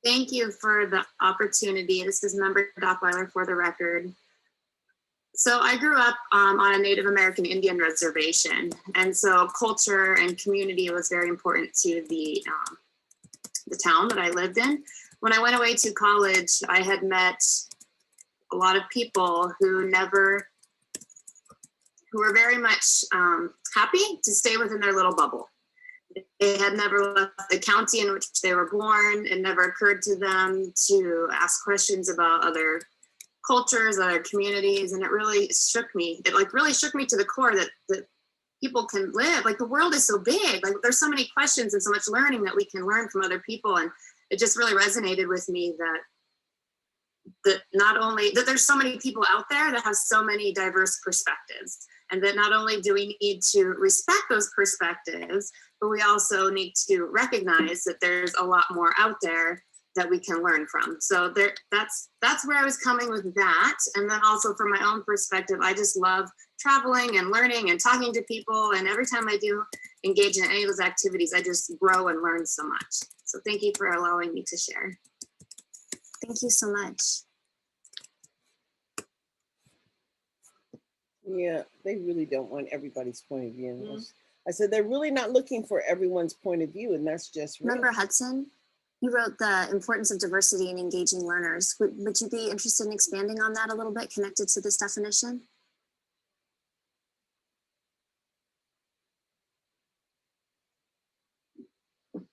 Speaker 7: Thank you for the opportunity. This is Member Dockweiler for the record. So I grew up on a Native American Indian reservation, and so culture and community was very important to the town that I lived in. When I went away to college, I had met a lot of people who were very much happy to stay within their little bubble. They had never left the county in which they were born. It never occurred to them to ask questions about other cultures, other communities, and it really shook me. It really shook me to the core that people can live. Like, the world is so big. Like, there's so many questions and so much learning that we can learn from other people. And it just really resonated with me that not only that there's so many people out there that have so many diverse perspectives, and that not only do we need to respect those perspectives, but we also need to recognize that there's a lot more out there that we can learn from. So that's where I was coming with that. And then also from my own perspective, I just love traveling and learning and talking to people. And every time I do engage in any of those activities, I just grow and learn so much. So thank you for allowing me to share.
Speaker 10: Thank you so much.
Speaker 6: Yeah, they really don't want everybody's point of view. I said, they're really not looking for everyone's point of view, and that's just real.
Speaker 10: Member Hudson, you wrote the importance of diversity in engaging learners. Would you be interested in expanding on that a little bit, connected to this definition?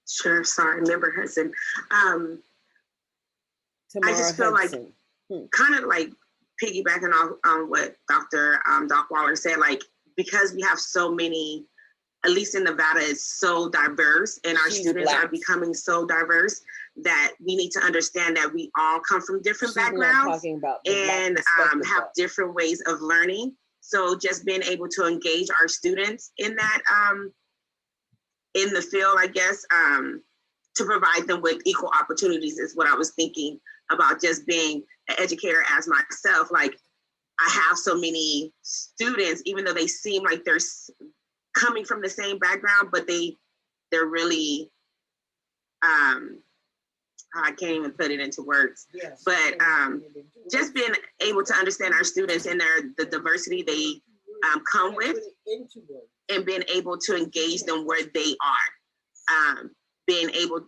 Speaker 13: Sure, sorry, Member Hudson. I just feel
Speaker 6: Hudson.
Speaker 13: like, kind of like piggybacking on what Dr. Dockweiler said, like, because we have so many, at least in Nevada, is so diverse, and our students are becoming so diverse, that we need to understand that we all come from different backgrounds and have different ways of learning. So just being able to engage our students in that, in the field, I guess, to provide them with equal opportunities is what I was thinking about, just being an educator as myself. Like, I have so many students, even though they seem like they're coming from the same background, but they're really, I can't even put it into words, but just being able to understand our students and the diversity they come with, and being able to engage them where they are. Being able,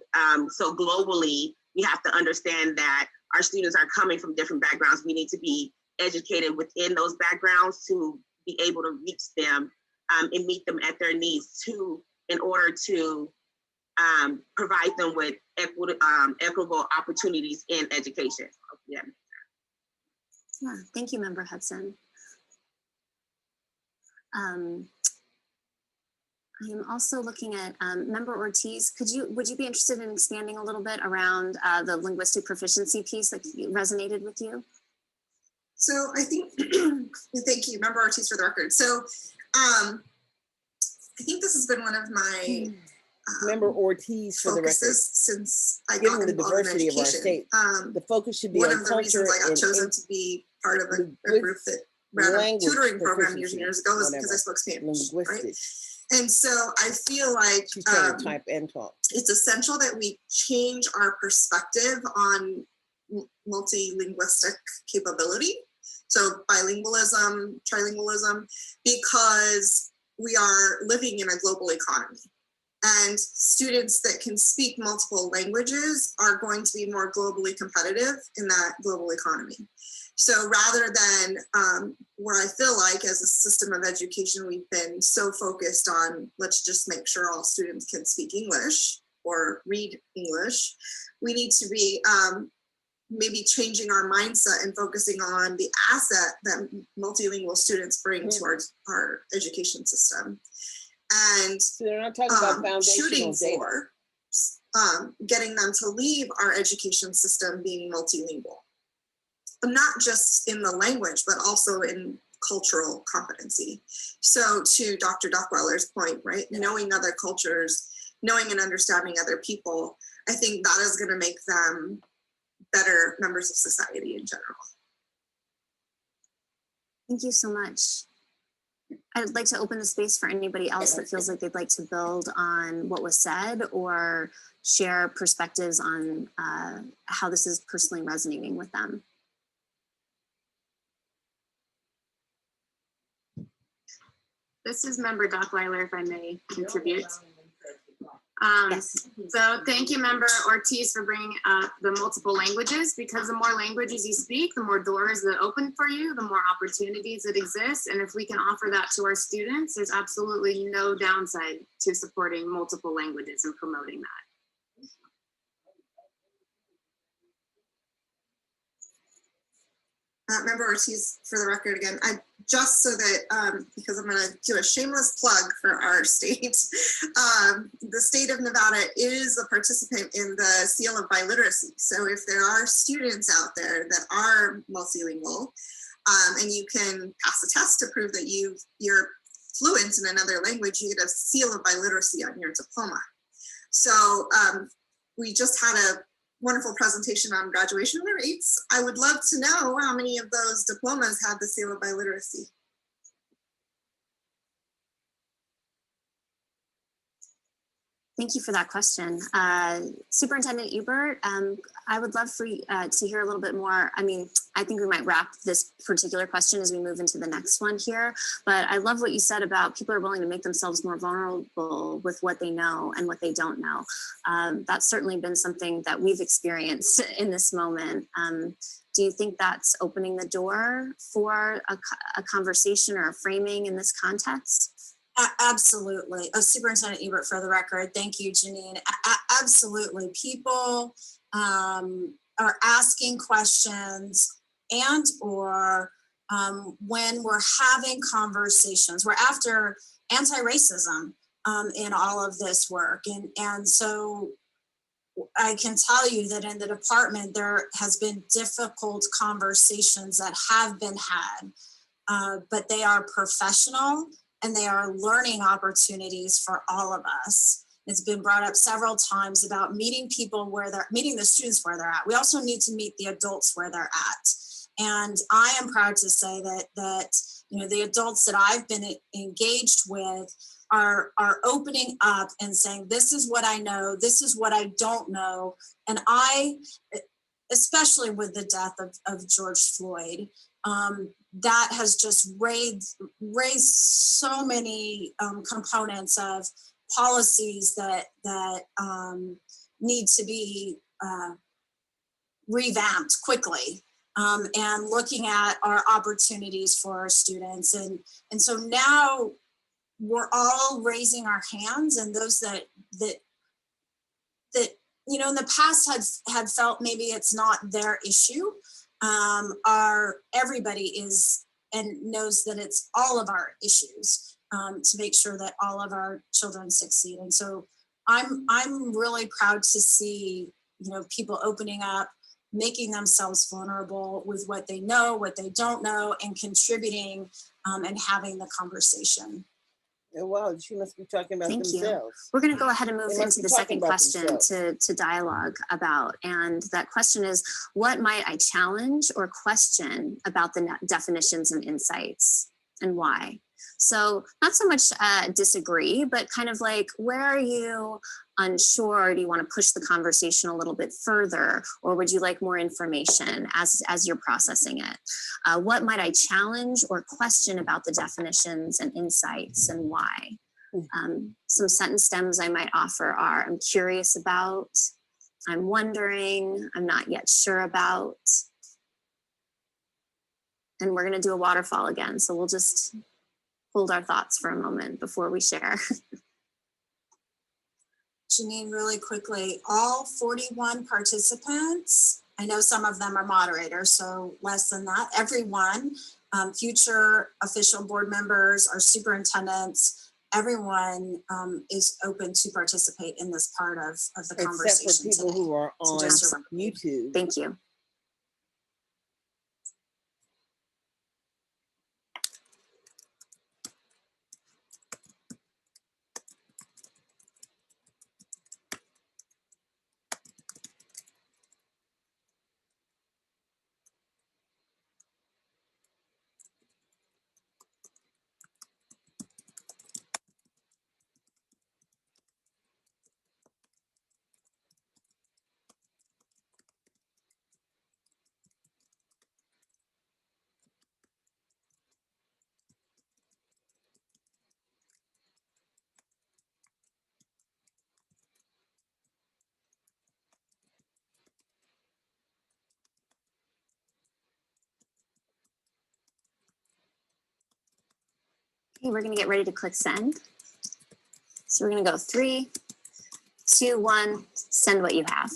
Speaker 13: so globally, we have to understand that our students are coming from different backgrounds. We need to be educated within those backgrounds to be able to reach them and meet them at their needs in order to provide them with equitable opportunities in education. Yeah.
Speaker 10: Yeah, thank you, Member Hudson. I am also looking at Member Ortiz. Would you be interested in expanding a little bit around the linguistic proficiency piece that resonated with you?
Speaker 4: So I think, thank you, Member Ortiz, for the record. So I think this has been one of my
Speaker 6: Member Ortiz, for the record,
Speaker 4: since I
Speaker 6: given
Speaker 4: got
Speaker 6: the
Speaker 4: involved in
Speaker 6: diversity of our
Speaker 4: education.
Speaker 6: state, the focus should be
Speaker 4: one
Speaker 6: on
Speaker 4: of the
Speaker 6: culture
Speaker 4: reasons I got
Speaker 6: and
Speaker 4: chosen to be part of a group that ran a tutoring program years and years ago was because I spoke Spanish. Right? And so I feel like
Speaker 6: type and talk.
Speaker 4: It's essential that we change our perspective on multilinguistic capability. So bilingualism, trilingualism, because we are living in a global economy. And students that can speak multiple languages are going to be more globally competitive in that global economy. So rather than where I feel like as a system of education, we've been so focused on, let's just make sure all students can speak English or read English, we need to be maybe changing our mindset and focusing on the asset that multilingual students bring towards our education system. And
Speaker 6: so they're not talking about foundational
Speaker 4: shooting
Speaker 6: data.
Speaker 4: for getting them to leave our education system being multilingual. Not just in the language, but also in cultural competency. So to Dr. Dockweiler's point, right, knowing other cultures, knowing and understanding other people, I think that is going to make them better members of society in general.
Speaker 10: Thank you so much. I'd like to open the space for anybody else that feels like they'd like to build on what was said or share perspectives on how this is personally resonating with them.
Speaker 7: This is Member Dockweiler, if I may contribute.
Speaker 10: Yes.
Speaker 7: So thank you, Member Ortiz, for bringing up the multiple languages, because the more languages you speak, the more doors that open for you, the more opportunities that exist. And if we can offer that to our students, there's absolutely no downside to supporting multiple languages and promoting that.
Speaker 4: Member Ortiz, for the record again, just so that, because I'm going to do a shameless plug for our state, the state of Nevada is a participant in the Seal of Biliteracy. So if there are students out there that are multilingual, and you can pass a test to prove that you're fluent in another language, you get a Seal of Biliteracy on your diploma. So we just had a wonderful presentation on graduation rates. I would love to know how many of those diplomas have the Seal of Biliteracy.
Speaker 10: Thank you for that question. Superintendent Ebert, I would love for you to hear a little bit more. I mean, I think we might wrap this particular question as we move into the next one here, but I love what you said about people are willing to make themselves more vulnerable with what they know and what they don't know. That's certainly been something that we've experienced in this moment. Do you think that's opening the door for a conversation or a framing in this context?
Speaker 3: Absolutely. Superintendent Ebert, for the record. Thank you, Janine. Absolutely. People are asking questions and or when we're having conversations, we're after anti-racism in all of this work. And so I can tell you that in the department, there has been difficult conversations that have been had, but they are professional and they are learning opportunities for all of us. It's been brought up several times about meeting people meeting the students where they're at. We also need to meet the adults where they're at. And I am proud to say that the adults that I've been engaged with are opening up and saying, this is what I know, this is what I don't know. And especially with the death of George Floyd, that has just raised so many components of policies that need to be revamped quickly, and looking at our opportunities for our students. And so now we're all raising our hands, and those that in the past had felt maybe it's not their issue, everybody is and knows that it's all of our issues, to make sure that all of our children succeed. And so I'm really proud to see people opening up, making themselves vulnerable with what they know, what they don't know, and contributing and having the conversation.
Speaker 6: Well, she must be talking about
Speaker 10: Thank
Speaker 6: themselves.
Speaker 10: You. We're going to go ahead and move into the second question
Speaker 6: themselves.
Speaker 10: to dialogue about. And that question is, what might I challenge or question about the definitions and insights, and why? So not so much disagree, but kind of like, where are you unsure? Do you want to push the conversation a little bit further, or would you like more information as you're processing it? What might I challenge or question about the definitions and insights, and why? Some sentence stems I might offer are, I'm curious about, I'm wondering, I'm not yet sure about. And we're going to do a waterfall again. So we'll just hold our thoughts for a moment before we share.
Speaker 3: Janine, really quickly, all 41 participants, I know some of them are moderators, so less than that, everyone, future official board members, our superintendents, everyone is open to participate in this part of the conversation.
Speaker 6: Except for people
Speaker 3: today.
Speaker 6: who are
Speaker 3: So
Speaker 6: on
Speaker 3: just
Speaker 6: YouTube.
Speaker 10: Thank you. Okay, we're going to get ready to click send. So we're going to go 3, 2, 1, send what you have.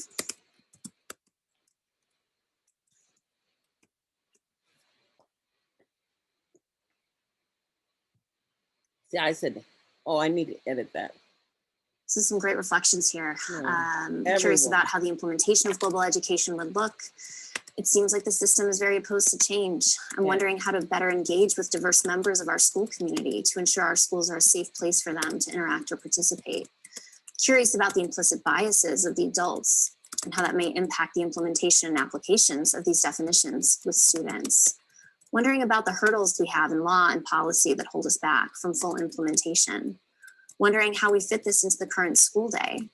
Speaker 6: See, I said, oh, I need to edit that.
Speaker 10: So some great reflections here.
Speaker 6: Yeah,
Speaker 10: Curious
Speaker 6: everyone.
Speaker 10: about how the implementation of global education would look. It seems like the system is very opposed to change. I'm wondering how to better engage with diverse members of our school community to ensure our schools are a safe place for them to interact or participate. Curious about the implicit biases of the adults and how that may impact the implementation and applications of these definitions with students. Wondering about the hurdles we have in law and policy that hold us back from full implementation. Wondering how we fit this into the current school day.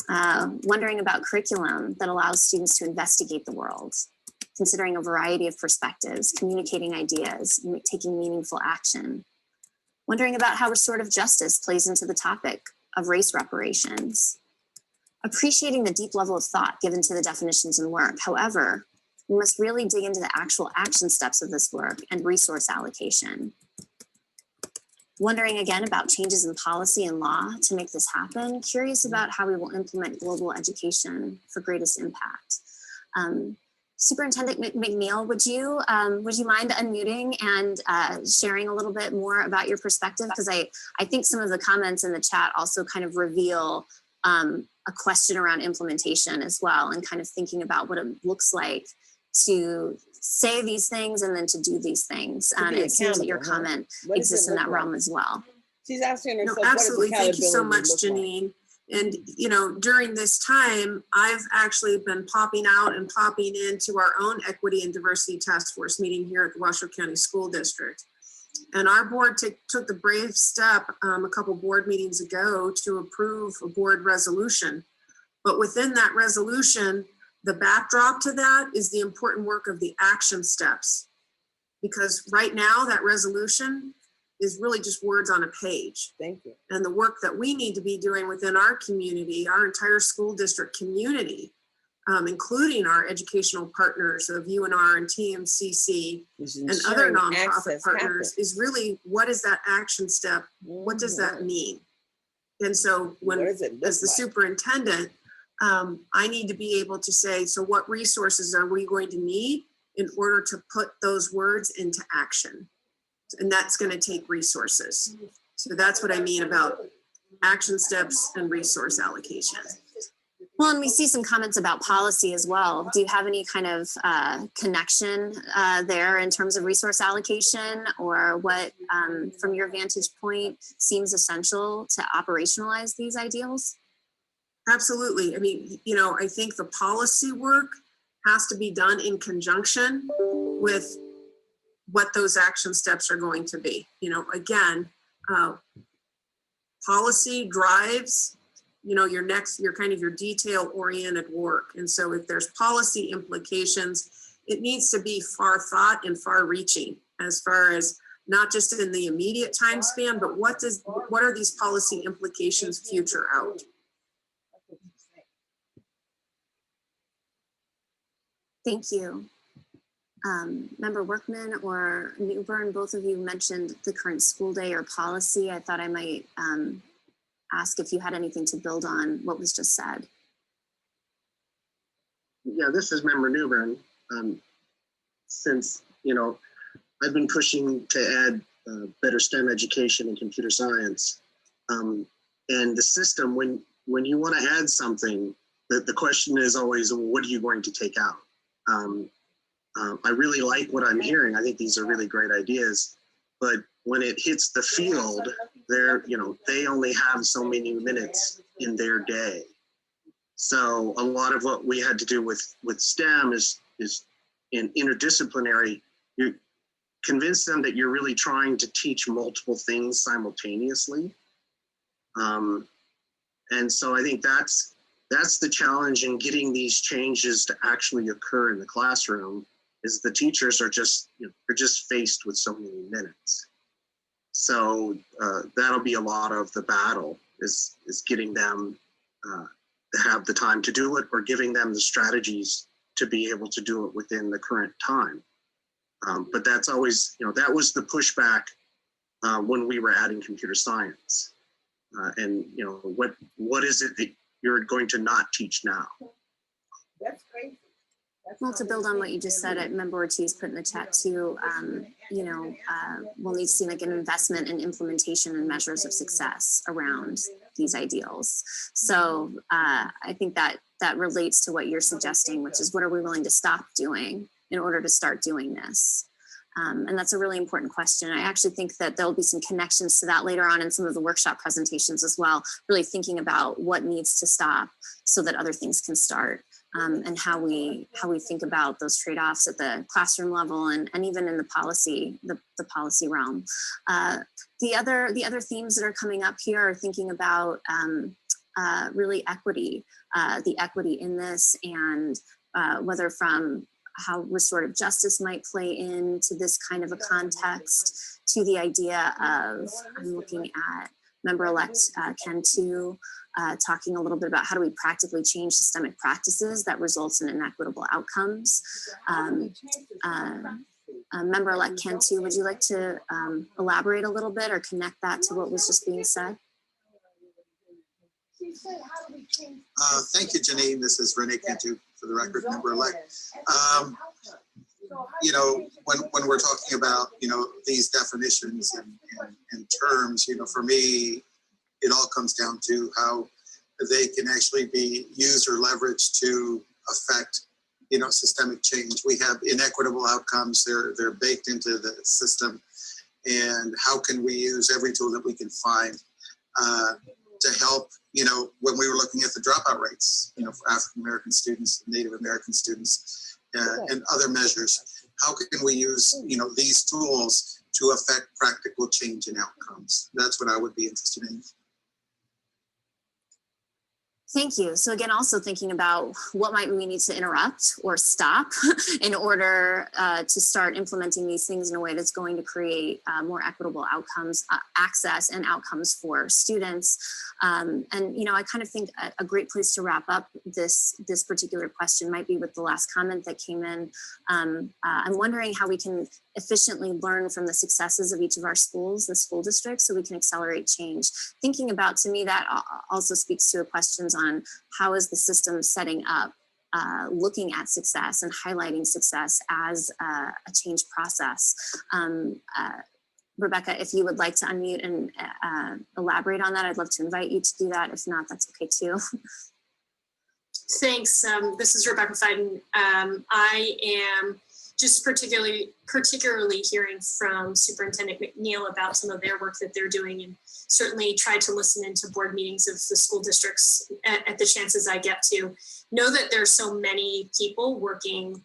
Speaker 10: Wondering about curriculum that allows students to investigate the world, considering a variety of perspectives, communicating ideas, and taking meaningful action. Wondering about how restorative justice plays into the topic of race reparations. Appreciating the deep level of thought given to the definitions and work. However, we must really dig into the actual action steps of this work and resource allocation. Wondering again about changes in policy and law to make this happen. Curious about how we will implement global education for greatest impact. Superintendent McNeil, would you mind unmuting and sharing a little bit more about your perspective? Because I think some of the comments in the chat also kind of reveal a question around implementation as well, and kind of thinking about what it looks like to say these things and then to do these things. And it seems that your comment exists in that realm as well.
Speaker 6: She's asking herself,
Speaker 14: no, absolutely. Thank you so much, Janine. And, you know, during this time, I've actually been popping out and popping into our own Equity and Diversity Task Force meeting here at the Washoe County School District. And our board took the brave step a couple board meetings ago to approve a board resolution. But within that resolution, the backdrop to that is the important work of the action steps. Because right now that resolution is really just words on a page.
Speaker 6: Thank you.
Speaker 14: And the work that we need to be doing within our community, our entire school district community, including our educational partners of UNR and TMCC and other nonprofit partners, is really, what is that action step? What does that mean? And so when, as the superintendent, I need to be able to say, so what resources are we going to need in order to put those words into action? And that's going to take resources. So that's what I mean about action steps and resource allocation.
Speaker 10: Well, and we see some comments about policy as well. Do you have any kind of connection there in terms of resource allocation, or what, from your vantage point, seems essential to operationalize these ideals?
Speaker 14: Absolutely. I mean, you know, I think the policy work has to be done in conjunction with what those action steps are going to be. You know, again, policy drives, you know, your kind of your detail oriented work. And so if there's policy implications, it needs to be far thought and far reaching, as far as not just in the immediate time span, but what are these policy implications future out?
Speaker 10: Thank you. Member Workman or Newburn, both of you mentioned the current school day or policy. I thought I might ask if you had anything to build on what was just said.
Speaker 15: Yeah, this is Member Newburn. Since, I've been pushing to add better STEM education and computer science. And the system, when you want to add something, the question is always, well, what are you going to take out? I really like what I'm hearing. I think these are really great ideas. But when it hits the field, they only have so many minutes in their day. So a lot of what we had to do with STEM is in interdisciplinary. You convince them that you're really trying to teach multiple things simultaneously. And so I think that's the challenge in getting these changes to actually occur in the classroom, is the teachers are just, they're just faced with so many minutes. So that'll be a lot of the battle, is getting them to have the time to do it, or giving them the strategies to be able to do it within the current time. But that's always, that was the pushback when we were adding computer science. And what is it that you're going to not teach now?
Speaker 12: That's crazy.
Speaker 10: Well, to build on what you just said, Member Ortiz put in the chat too, we'll need to see like an investment in implementation and measures of success around these ideals. So I think that relates to what you're suggesting, which is what are we willing to stop doing in order to start doing this? And that's a really important question. I actually think that there'll be some connections to that later on in some of the workshop presentations as well, really thinking about what needs to stop so that other things can start. And how we think about those trade-offs at the classroom level and even in the policy realm. The other themes that are coming up here are thinking about really equity, the equity in this, and whether from how restorative justice might play into this kind of a context, to the idea of, I'm looking at Member-elect Ken too, talking a little bit about how do we practically change systemic practices that results in inequitable outcomes. Member-elect Ken too, would you like to elaborate a little bit or connect that to what was just being said?
Speaker 16: Thank you, Janine. This is Renee Cantu, for the record, Member-elect. When we're talking about, these definitions and terms, for me, it all comes down to how they can actually be used or leveraged to affect, systemic change. We have inequitable outcomes. They're baked into the system. And how can we use every tool that we can find to help, when we were looking at the dropout rates, for African-American students, Native American students, and other measures, how can we use, these tools to affect practical change in outcomes? That's what I would be interested in.
Speaker 10: Thank you. So again, also thinking about what might we need to interrupt or stop in order to start implementing these things in a way that's going to create more equitable outcomes, access and outcomes for students. And I kind of think a great place to wrap up this particular question might be with the last comment that came in. I'm wondering how we can efficiently learn from the successes of each of our schools, the school districts, so we can accelerate change. Thinking about, to me, that also speaks to questions on how is the system setting up, looking at success and highlighting success as a change process. Rebecca, if you would like to unmute and elaborate on that, I'd love to invite you to do that. If not, that's okay too.
Speaker 17: Thanks. This is Rebecca Fiden. I am just particularly hearing from Superintendent McNeil about some of their work that they're doing, and certainly try to listen into board meetings of the school districts at the chances I get to. Know that there's so many people working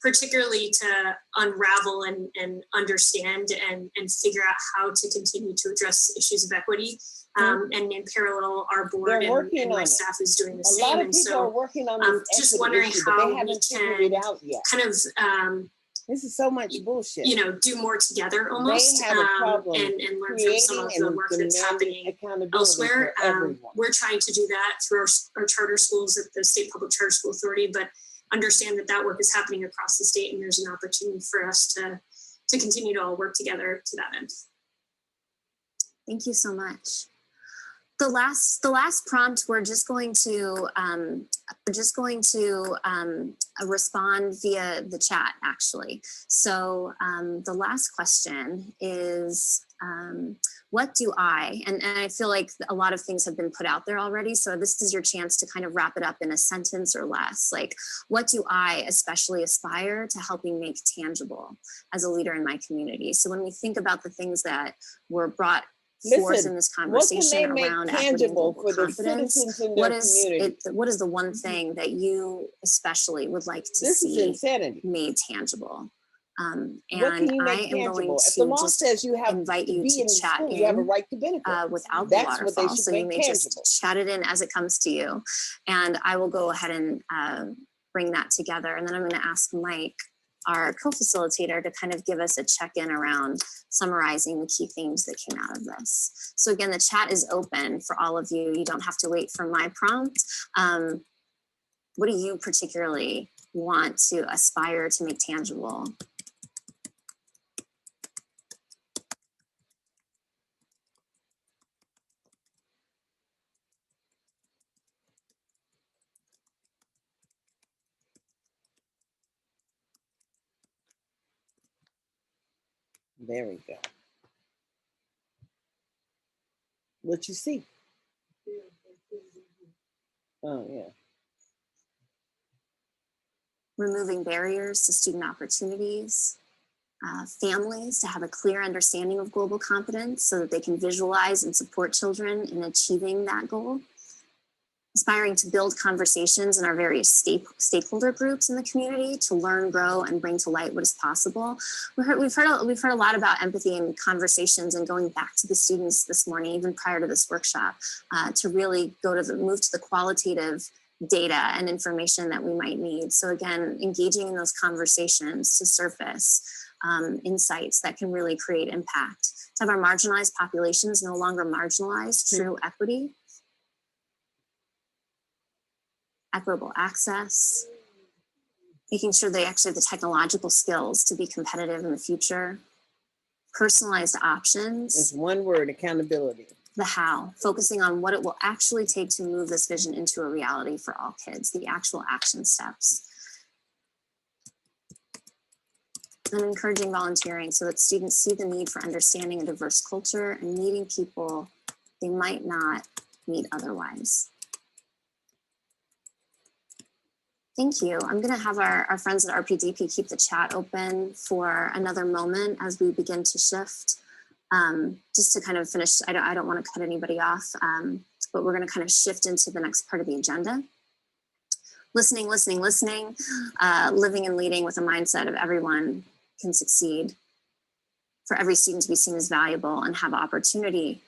Speaker 17: particularly to unravel and understand and figure out how to continue to address issues of equity. And in parallel, our board and my staff is doing the same. And so just wondering how we can kind of,
Speaker 6: this is so much bullshit.
Speaker 17: Do more together almost, and learn from some of the work that's happening elsewhere. We're trying to do that through our charter schools at the State Public Charter School Authority, but understand that that work is happening across the state, and there's an opportunity for us to continue to all work together to that end.
Speaker 10: Thank you so much. The last prompt, we're just going to respond via the chat, actually. So the last question is, what do I, and I feel like a lot of things have been put out there already, so this is your chance to kind of wrap it up in a sentence or less. Like, what do I especially aspire to helping make tangible as a leader in my community? So when we think about the things that were brought forth in this conversation around tangible for the citizens in their community, what is the one thing that you especially would like to see made tangible? And I am going to just invite you to chat in,
Speaker 6: you have a right to benefit.
Speaker 10: Without the waterfall, so you may just chat it in as it comes to you, and I will go ahead and bring that together, and then I'm going to ask Mike, our co-facilitator, to kind of give us a check-in around summarizing the key themes that came out of this. So again, the chat is open for all of you. You don't have to wait for my prompt. What do you particularly want to aspire to make tangible?
Speaker 6: There we go. What you see? Oh, yeah.
Speaker 10: Removing barriers to student opportunities, families to have a clear understanding of global competence so that they can visualize and support children in achieving that goal. Aspiring to build conversations in our various stakeholder groups in the community to learn, grow, and bring to light what is possible. We've heard a lot about empathy and conversations, and going back to the students this morning, even prior to this workshop, to really move to the qualitative data and information that we might need. So again, engaging in those conversations to surface insights that can really create impact. To have our marginalized populations no longer marginalized, true equity, equitable access, making sure they actually have the technological skills to be competitive in the future, personalized options.
Speaker 6: It's one word: accountability.
Speaker 10: The how, focusing on what it will actually take to move this vision into a reality for all kids, the actual action steps. And encouraging volunteering so that students see the need for understanding a diverse culture and meeting people they might not meet otherwise. Thank you. I'm going to have our friends at RPDP keep the chat open for another moment as we begin to shift. Just to kind of finish, I don't want to cut anybody off, but we're going to kind of shift into the next part of the agenda. Listening, living and leading with a mindset of everyone can succeed. For every student to be seen as valuable and have opportunity,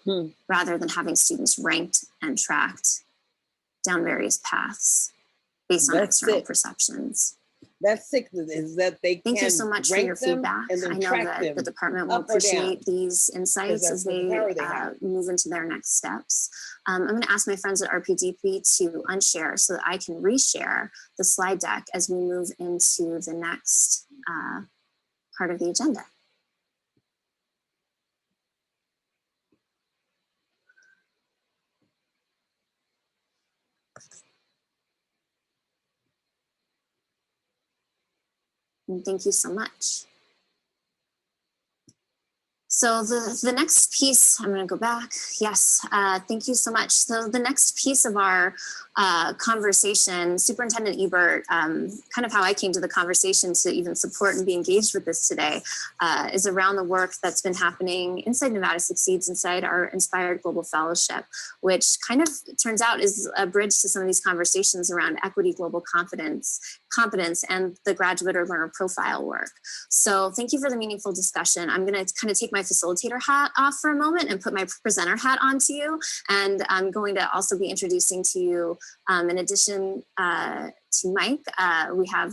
Speaker 10: rather than having students ranked and tracked down various paths based on external perceptions.
Speaker 6: That's sick, is that they can
Speaker 10: Thank you so much for your feedback. I know that the department will appreciate these insights as they move into their next steps. I'm going to ask my friends at RPDP to unshare so that I can reshare the slide deck as we move into the next part of the agenda. And thank you so much. So the next piece, I'm going to go back. Yes, thank you so much. So the next piece of our conversation, Superintendent Ebert, kind of how I came to the conversation to even support and be engaged with this today, is around the work that's been happening inside Nevada Succeeds, inside our Inspired Global Fellowship, which kind of turns out is a bridge to some of these conversations around equity, global competence, and the graduate or learner profile work. So thank you for the meaningful discussion. I'm going to kind of take my facilitator hat off for a moment and put my presenter hat on to you. And I'm going to also be introducing to you, in addition to Mike, we have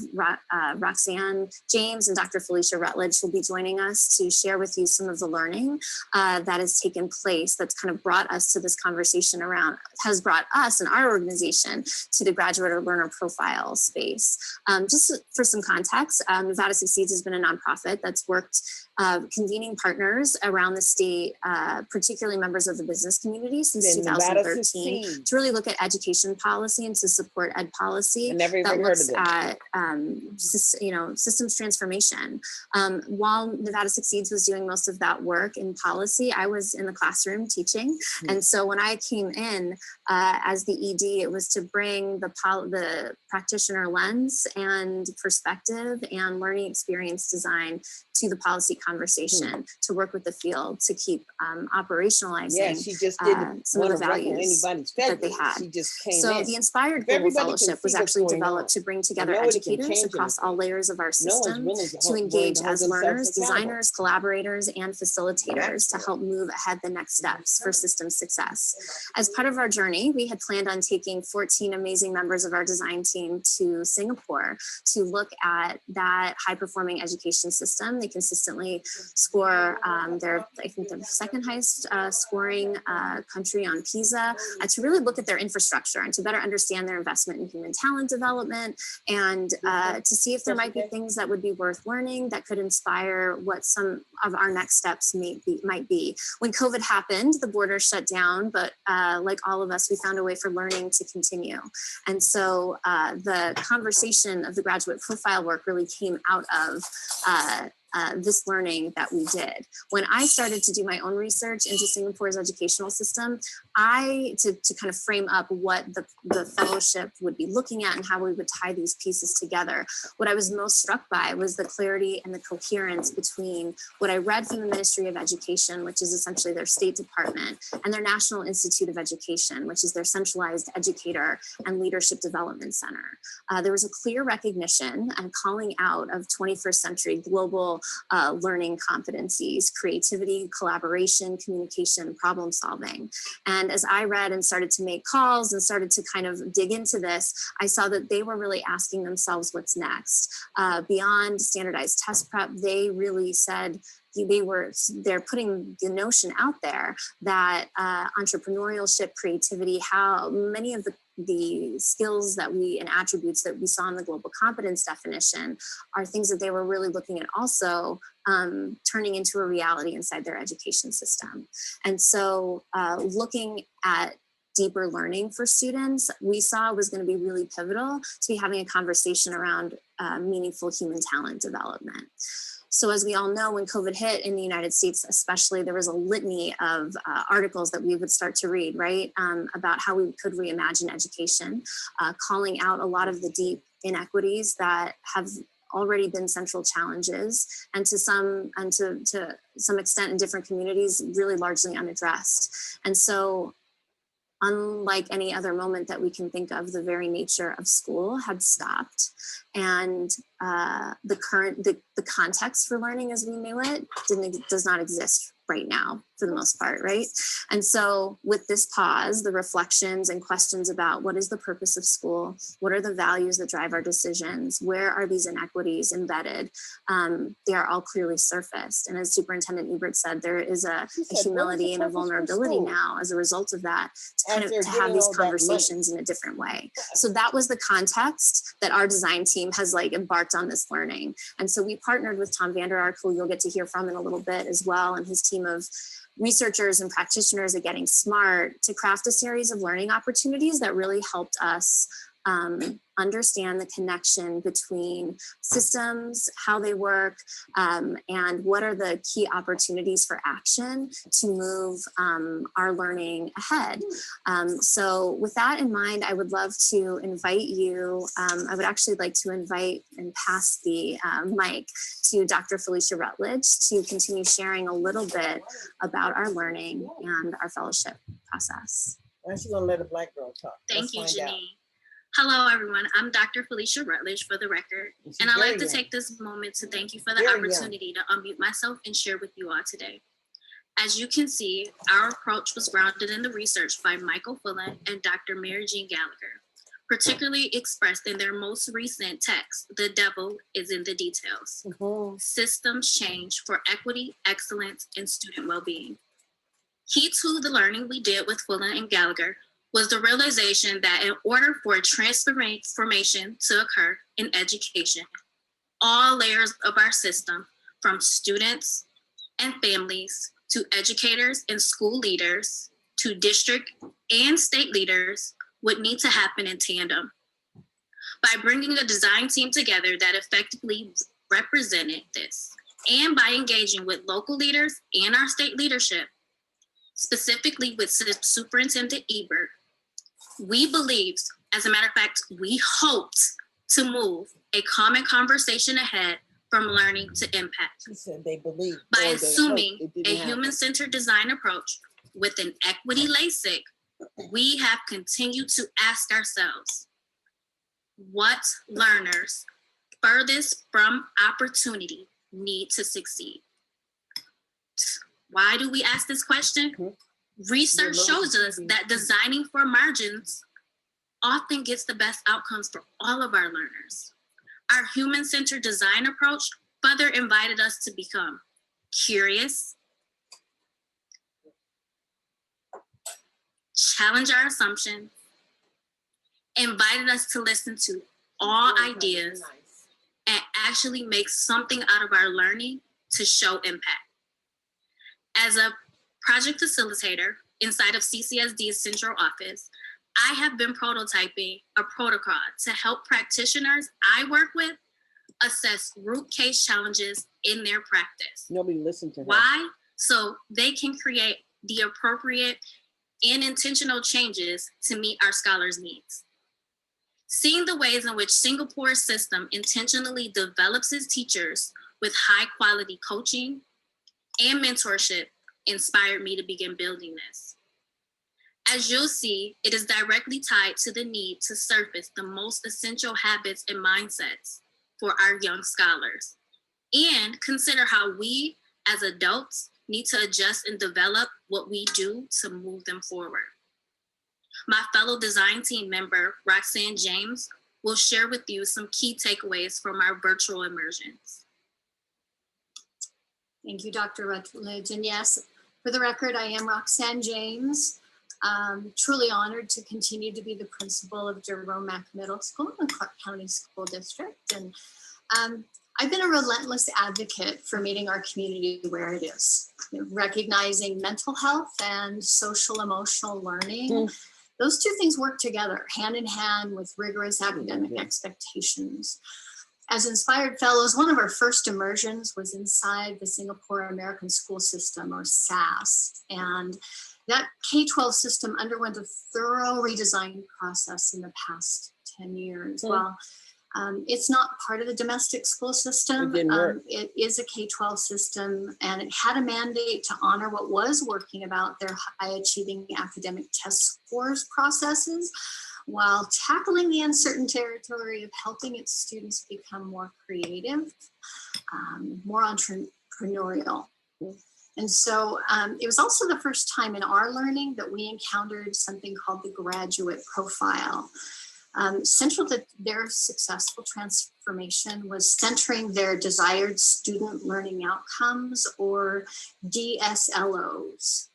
Speaker 10: Roxanne James and Dr. Felicia Rutledge will be joining us to share with you some of the learning that has taken place that's kind of brought us to this conversation around, has brought us and our organization to the graduate or learner profile space. Just for some context, Nevada Succeeds has been a nonprofit that's worked convening partners around the state, particularly members of the business community since 2013, to really look at education policy and to support ed policy that looks at systems transformation. While Nevada Succeeds was doing most of that work in policy, I was in the classroom teaching. And so when I came in as the ED, it was to bring the practitioner lens and perspective and learning experience design to the policy conversation, to work with the field, to keep operationalizing
Speaker 6: she just did
Speaker 10: some of the values that they had.
Speaker 6: She just came
Speaker 10: so
Speaker 6: in.
Speaker 10: the Inspired Global Fellowship was actually developed to bring together educators across all layers of our system to engage as learners, designers, collaborators, and facilitators to help move ahead the next steps for system success. As part of our journey, we had planned on taking 14 amazing members of our design team to Singapore to look at that high-performing education system. They consistently score, I think they're the second highest scoring country on PISA, to really look at their infrastructure and to better understand their investment in human talent development, and to see if there might be things that would be worth learning that could inspire what some of our next steps might be. When COVID happened, the borders shut down, but like all of us, we found a way for learning to continue. And so the conversation of the graduate profile work really came out of this learning that we did. When I started to do my own research into Singapore's educational system, to kind of frame up what the fellowship would be looking at and how we would tie these pieces together, what I was most struck by was the clarity and the coherence between what I read from the Ministry of Education, which is essentially their State Department, and their National Institute of Education, which is their centralized educator and leadership development center. There was a clear recognition and calling out of 21st century global learning competencies, creativity, collaboration, communication, problem solving. And as I read and started to make calls and started to kind of dig into this, I saw that they were really asking themselves what's next. Beyond standardized test prep, they really said, they're putting the notion out there that entrepreneurship, creativity, how many of the skills that and attributes that we saw in the global competence definition are things that they were really looking at also turning into a reality inside their education system. And so looking at deeper learning for students, we saw was going to be really pivotal to be having a conversation around meaningful human talent development. So as we all know, when COVID hit in the United States, especially, there was a litany of articles that we would start to read, right, about how we could reimagine education, calling out a lot of the deep inequities that have already been central challenges, and to some extent in different communities, really largely unaddressed. And so, unlike any other moment that we can think of, the very nature of school had stopped, and the context for learning as we knew it does not exist right now for the most part, right? And so with this pause, the reflections and questions about what is the purpose of school, what are the values that drive our decisions, where are these inequities embedded, they are all clearly surfaced. And as Superintendent Ebert said, there is a humility and a vulnerability now as a result of that to have these conversations in a different way. So that was the context that our design team has embarked on this learning. And so we partnered with Tom Vander Ark, who you'll get to hear from in a little bit as well, and his team of researchers and practitioners at Getting Smart to craft a series of learning opportunities that really helped us understand the connection between systems, how they work, and what are the key opportunities for action to move our learning ahead. So with that in mind, I would love to invite you, I would actually like to invite and pass the mic to Dr. Felicia Rutledge to continue sharing a little bit about our learning and our fellowship process.
Speaker 6: Why don't you gonna let a Black girl talk?
Speaker 18: Thank you, Janine. Hello, everyone. I'm Dr. Felicia Rutledge, for the record, and I'd like to take this moment to thank you for the opportunity to unmute myself and share with you all today. As you can see, our approach was grounded in the research by Michael Fullen and Dr. Mary Jean Gallagher. particularly expressed in their most recent text, "The devil is in the details." Systems change for equity, excellence, and student well-being. Key to the learning we did with Fullen and Gallagher was the realization that in order for a transformation to occur in education, all layers of our system, from students and families to educators and school leaders to district and state leaders, would need to happen in tandem. By bringing a design team together that effectively represented this, and by engaging with local leaders and our state leadership, specifically with Superintendent Ebert, we believed, as a matter of fact, we hoped to move a common conversation ahead from learning to impact.
Speaker 6: She said they believe.
Speaker 18: By assuming a human-centered design approach with an equity LASIK, we have continued to ask ourselves, what learners furthest from opportunity need to succeed? Why do we ask this question? Research shows us that designing for margins often gets the best outcomes for all of our learners. Our human-centered design approach further invited us to become curious, challenge our assumptions, invited us to listen to all ideas, and actually make something out of our learning to show impact. As a project facilitator inside of CCSD's central office, I have been prototyping a protocol to help practitioners I work with assess root case challenges in their practice.
Speaker 6: Nobody listened to her.
Speaker 18: Why? So they can create the appropriate and intentional changes to meet our scholars' needs. Seeing the ways in which Singapore's system intentionally develops its teachers with high quality coaching and mentorship inspired me to begin building this. As you'll see, it is directly tied to the need to surface the most essential habits and mindsets for our young scholars, and consider how we as adults need to adjust and develop what we do to move them forward. My fellow design team member, Roxanne James, will share with you some key takeaways from our virtual immersions.
Speaker 19: Thank you, Dr. Rutledge. And yes, for the record, I am Roxanne James. Truly honored to continue to be the principal of Jerome Mack Middle School in the Clark County School District. And I've been a relentless advocate for meeting our community where it is, recognizing mental health and social emotional learning. Those two things work together, hand in hand with rigorous academic expectations. As Inspired Fellows, one of our first immersions was inside the Singapore American School System, or SAS. And that K-12 system underwent a thorough redesign process in the past 10 years. Well, it's not part of the domestic school system. It is a K-12 system, and it had a mandate to honor what was working about their high achieving academic test scores processes, while tackling the uncertain territory of helping its students become more creative, more entrepreneurial. And so it was also the first time in our learning that we encountered something called the graduate profile. Central to their successful transformation was centering their desired student learning outcomes, or DSLOs.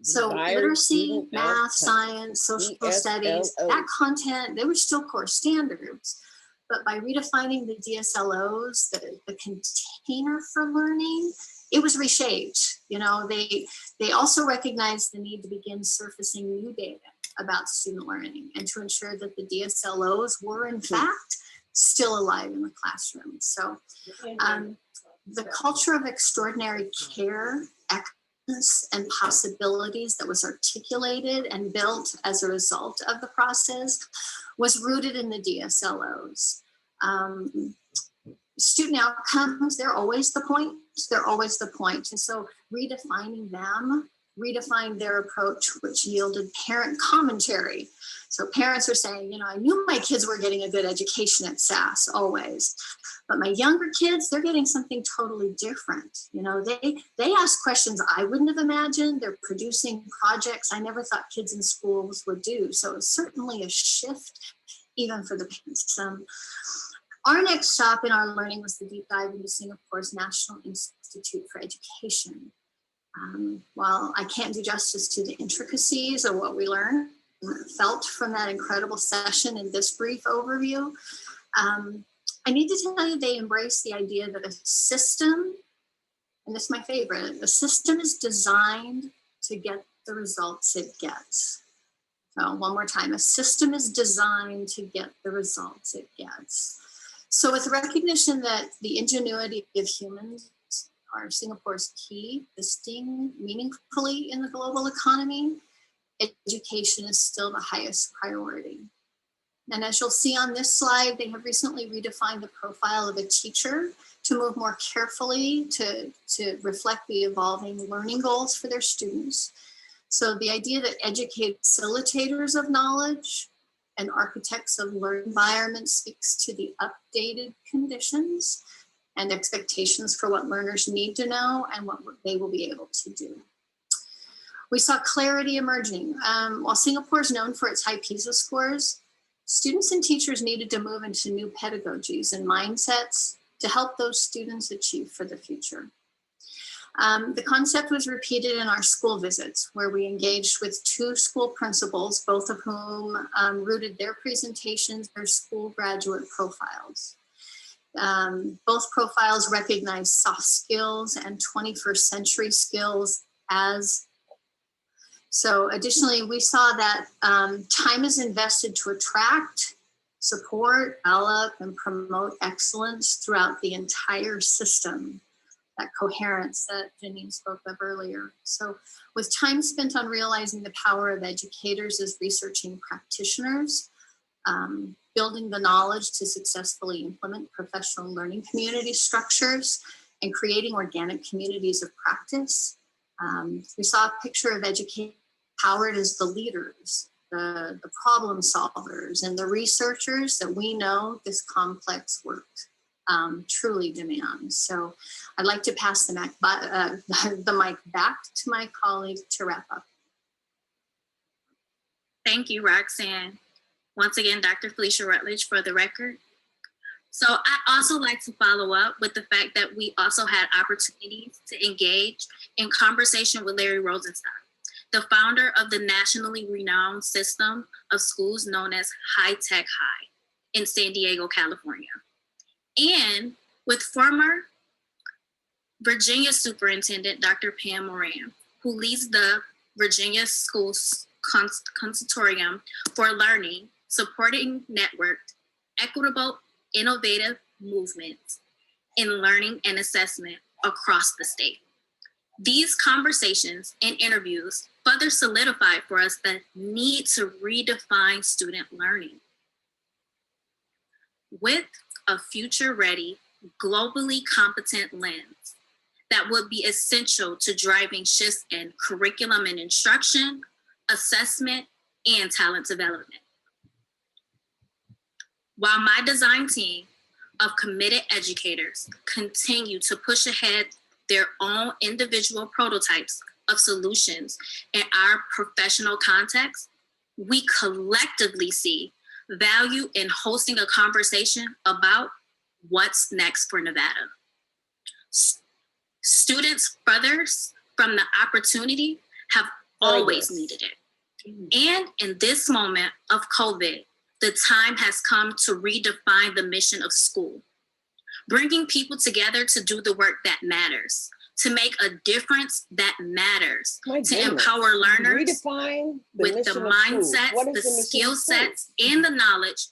Speaker 19: So literacy, math, science, social studies, that content, they were still core standards. But by redefining the DSLOs, the container for learning, it was reshaped. They also recognized the need to begin surfacing new data about student learning and to ensure that the DSLOs were in fact still alive in the classroom. So the culture of extraordinary care, excellence, and possibilities that was articulated and built as a result of the process was rooted in the DSLOs. Student outcomes, they're always the point. They're always the point. And so redefining them, redefined their approach, which yielded parent commentary. So parents are saying, I knew my kids were getting a good education at SAS always, but my younger kids, they're getting something totally different. They ask questions I wouldn't have imagined. They're producing projects I never thought kids in schools would do. So it's certainly a shift even for the parents. Our next stop in our learning was the deep dive into Singapore's National Institute for Education. While I can't do justice to the intricacies of what we learned and felt from that incredible session in this brief overview, I need to tell you they embrace the idea that a system, and this is my favorite, a system is designed to get the results it gets. So one more time, a system is designed to get the results it gets. So with recognition that the ingenuity of humans are Singapore's key, existing meaningfully in the global economy, education is still the highest priority. And as you'll see on this slide, they have recently redefined the profile of a teacher to move more carefully to reflect the evolving learning goals for their students. So the idea that educate facilitators of knowledge and architects of learning environments speaks to the updated conditions and expectations for what learners need to know and what they will be able to do. We saw clarity emerging. While Singapore is known for its high PISA scores, students and teachers needed to move into new pedagogies and mindsets to help those students achieve for the future. The concept was repeated in our school visits, where we engaged with 2 school principals, both of whom rooted their presentations, their school graduate profiles. Both profiles recognize soft skills and 21st century skills as. So additionally, we saw that time is invested to attract, support, develop, and promote excellence throughout the entire system. That coherence that Janine spoke of earlier. So with time spent on realizing the power of educators as researching practitioners, building the knowledge to successfully implement professional learning community structures, and creating organic communities of practice, we saw a picture of educators powered as the leaders, the problem solvers, and the researchers that we know this complex work truly demands. So I'd like to pass the mic back to my colleague to wrap up.
Speaker 18: Thank you, Roxanne. Once again, Dr. Felicia Rutledge for the record. So I also like to follow up with the fact that we also had opportunities to engage in conversation with Larry Rosenstock, the founder of the nationally renowned system of schools known as High Tech High in San Diego, California. And with former Virginia Superintendent, Dr. Pam Moran, who leads the Virginia Schools Consortium for Learning, supporting networked, equitable, innovative movements in learning and assessment across the state. These conversations and interviews further solidify for us the need to redefine student learning. With a future-ready, globally competent lens that would be essential to driving shifts in curriculum and instruction, assessment, and talent development. While my design team of committed educators continue to push ahead their own individual prototypes of solutions in our professional context, we collectively see value in hosting a conversation about what's next for Nevada. Students further from the opportunity have always needed it. And in this moment of COVID, the time has come to redefine the mission of school, bringing people together to do the work that matters, to make a difference that matters, to empower learners with the mindsets, the skill sets, and the knowledge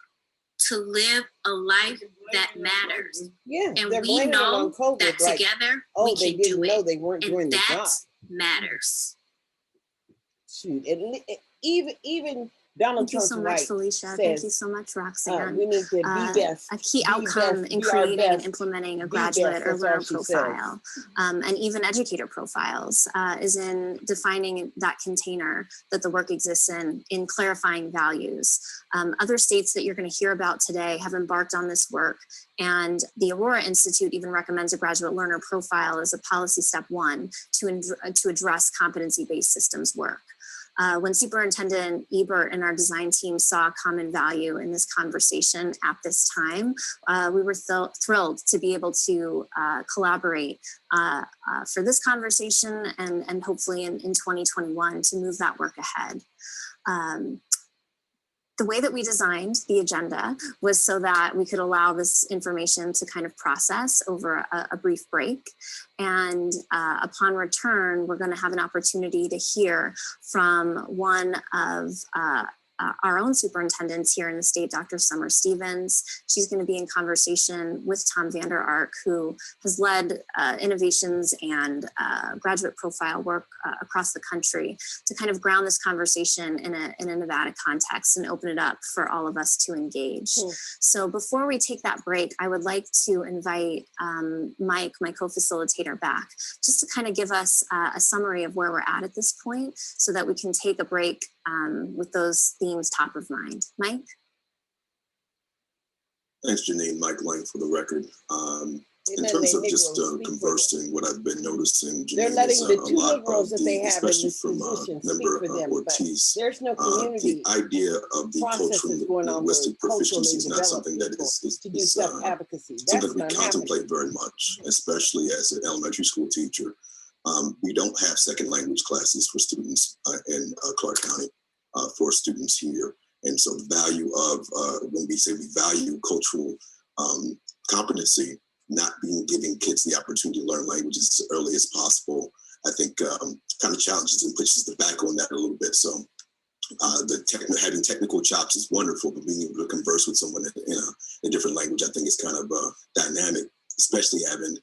Speaker 18: to live a life that matters. Yeah, and we know that together we can do it, and that matters.
Speaker 6: Shoot, even Donald Trump.
Speaker 10: Thank you so much, Felicia. Thank you so much, Roxanne.
Speaker 6: We need to be best.
Speaker 10: A key outcome in creating and implementing a graduate or learner profile, and even educator profiles, is in defining that container that the work exists in clarifying values. Other states that you're going to hear about today have embarked on this work, and the Aurora Institute even recommends a graduate learner profile as a policy step 1 to address competency-based systems work. When Superintendent Ebert and our design team saw common value in this conversation at this time, we were thrilled to be able to collaborate for this conversation and hopefully in 2021 to move that work ahead. The way that we designed the agenda was so that we could allow this information to kind of process over a brief break. And upon return, we're going to have an opportunity to hear from one of our own superintendents here in the state, Dr. Summer Stevens. She's going to be in conversation with Tom Vander Ark, who has led innovations and graduate profile work across the country to kind of ground this conversation in a Nevada context and open it up for all of us to engage. Cool. So before we take that break, I would like to invite Mike, my co-facilitator, back just to kind of give us a summary of where we're at this point so that we can take a break with those themes top of mind. Mike?
Speaker 11: Thanks, Janine. Mike Lang for the record. In terms of just conversing, what I've been noticing, Janine, is a lot of the, especially from Member Ortiz, the idea of the cultural linguistic proficiency is not something that is something we contemplate very much, especially as an elementary school teacher. We don't have second language classes for students in Clark County for students here. And so the value of, when we say we value cultural competency, not giving kids the opportunity to learn languages as early as possible, I think kind of challenges and pushes the back on that a little bit. So having technical chops is wonderful, but being able to converse with someone in a different language, I think is kind of dynamic, especially having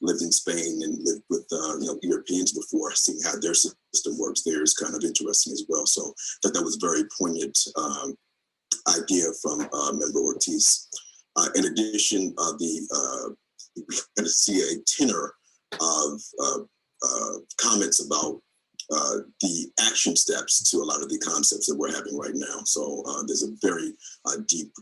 Speaker 11: lived in Spain and lived with Europeans before, seeing how their system works there is kind of interesting as well. So I thought that was a very poignant idea from Member Ortiz. In addition, we kind of see a tenor of comments about the action steps to a lot of the concepts that we're having right now. So there's a very deep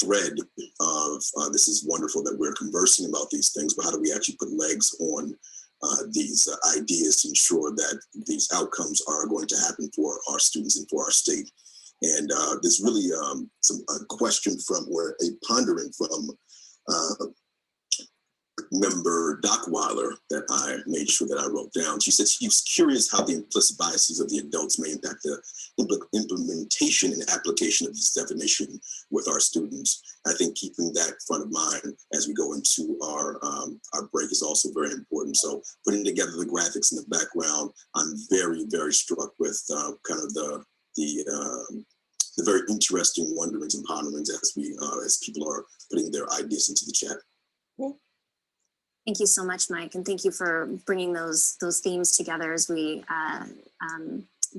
Speaker 11: thread of this is wonderful that we're conversing about these things, but how do we actually put legs on these ideas to ensure that these outcomes are going to happen for our students and for our state? And there's really a question from, or a pondering from Member Dockweiler that I made sure that I wrote down. She said she was curious how the implicit biases of the adults may impact the implementation and application of this definition with our students. I think keeping that front of mind as we go into our break is also very important. So putting together the graphics in the background, I'm very, very struck with kind of the very interesting wonderings and ponderings as people are putting their ideas into the chat.
Speaker 10: Thank you so much, Mike, and thank you for bringing those themes together as we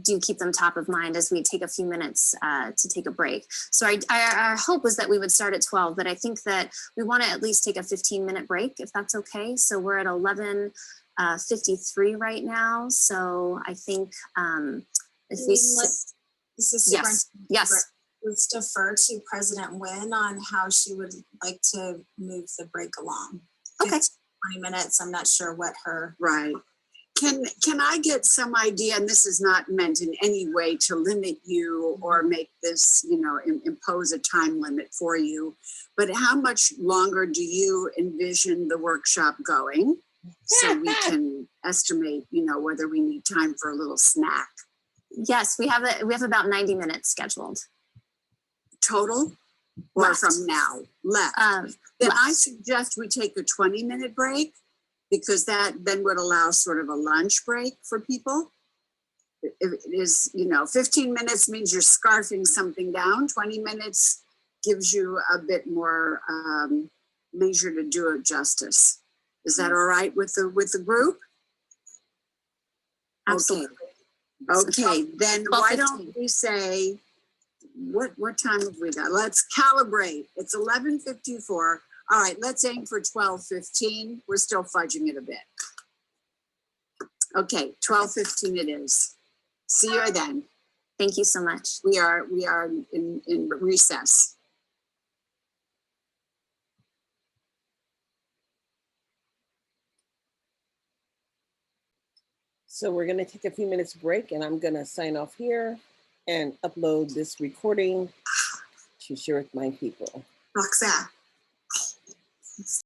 Speaker 10: do keep them top of mind as we take a few minutes to take a break. So our hope was that we would start at 12, but I think that we want to at least take a 15-minute break, if that's okay. So we're at 11:53 right now. So I think if we... Yes.
Speaker 3: Let's defer to President Nguyen on how she would like to move the break along.
Speaker 10: Okay.
Speaker 3: 20 minutes. I'm not sure what her.
Speaker 2: Right. Can I get some idea, and this is not meant in any way to limit you or make this, impose a time limit for you, but how much longer do you envision the workshop going? So we can estimate, whether we need time for a little snack.
Speaker 10: Yes, we have about 90 minutes scheduled.
Speaker 2: Total? Or left. From now? Left. Then I suggest we take a 20-minute break, because that then would allow sort of a lunch break for people. If it is, 15 minutes means you're scarfing something down. 20 minutes gives you a bit more leisure to do it justice. Is that all right with the group?
Speaker 10: Absolutely.
Speaker 2: Okay, then why don't we say, what time have we got? Let's calibrate. It's 11:54. All right, let's aim for 12:15. We're still fudging it a bit. Okay, 12:15 it is. See you then.
Speaker 10: Thank you so much.
Speaker 2: We are in recess.
Speaker 6: So we're gonna take a few minutes break and I'm gonna sign off here and upload this recording to share with my people.
Speaker 4: Roxanne.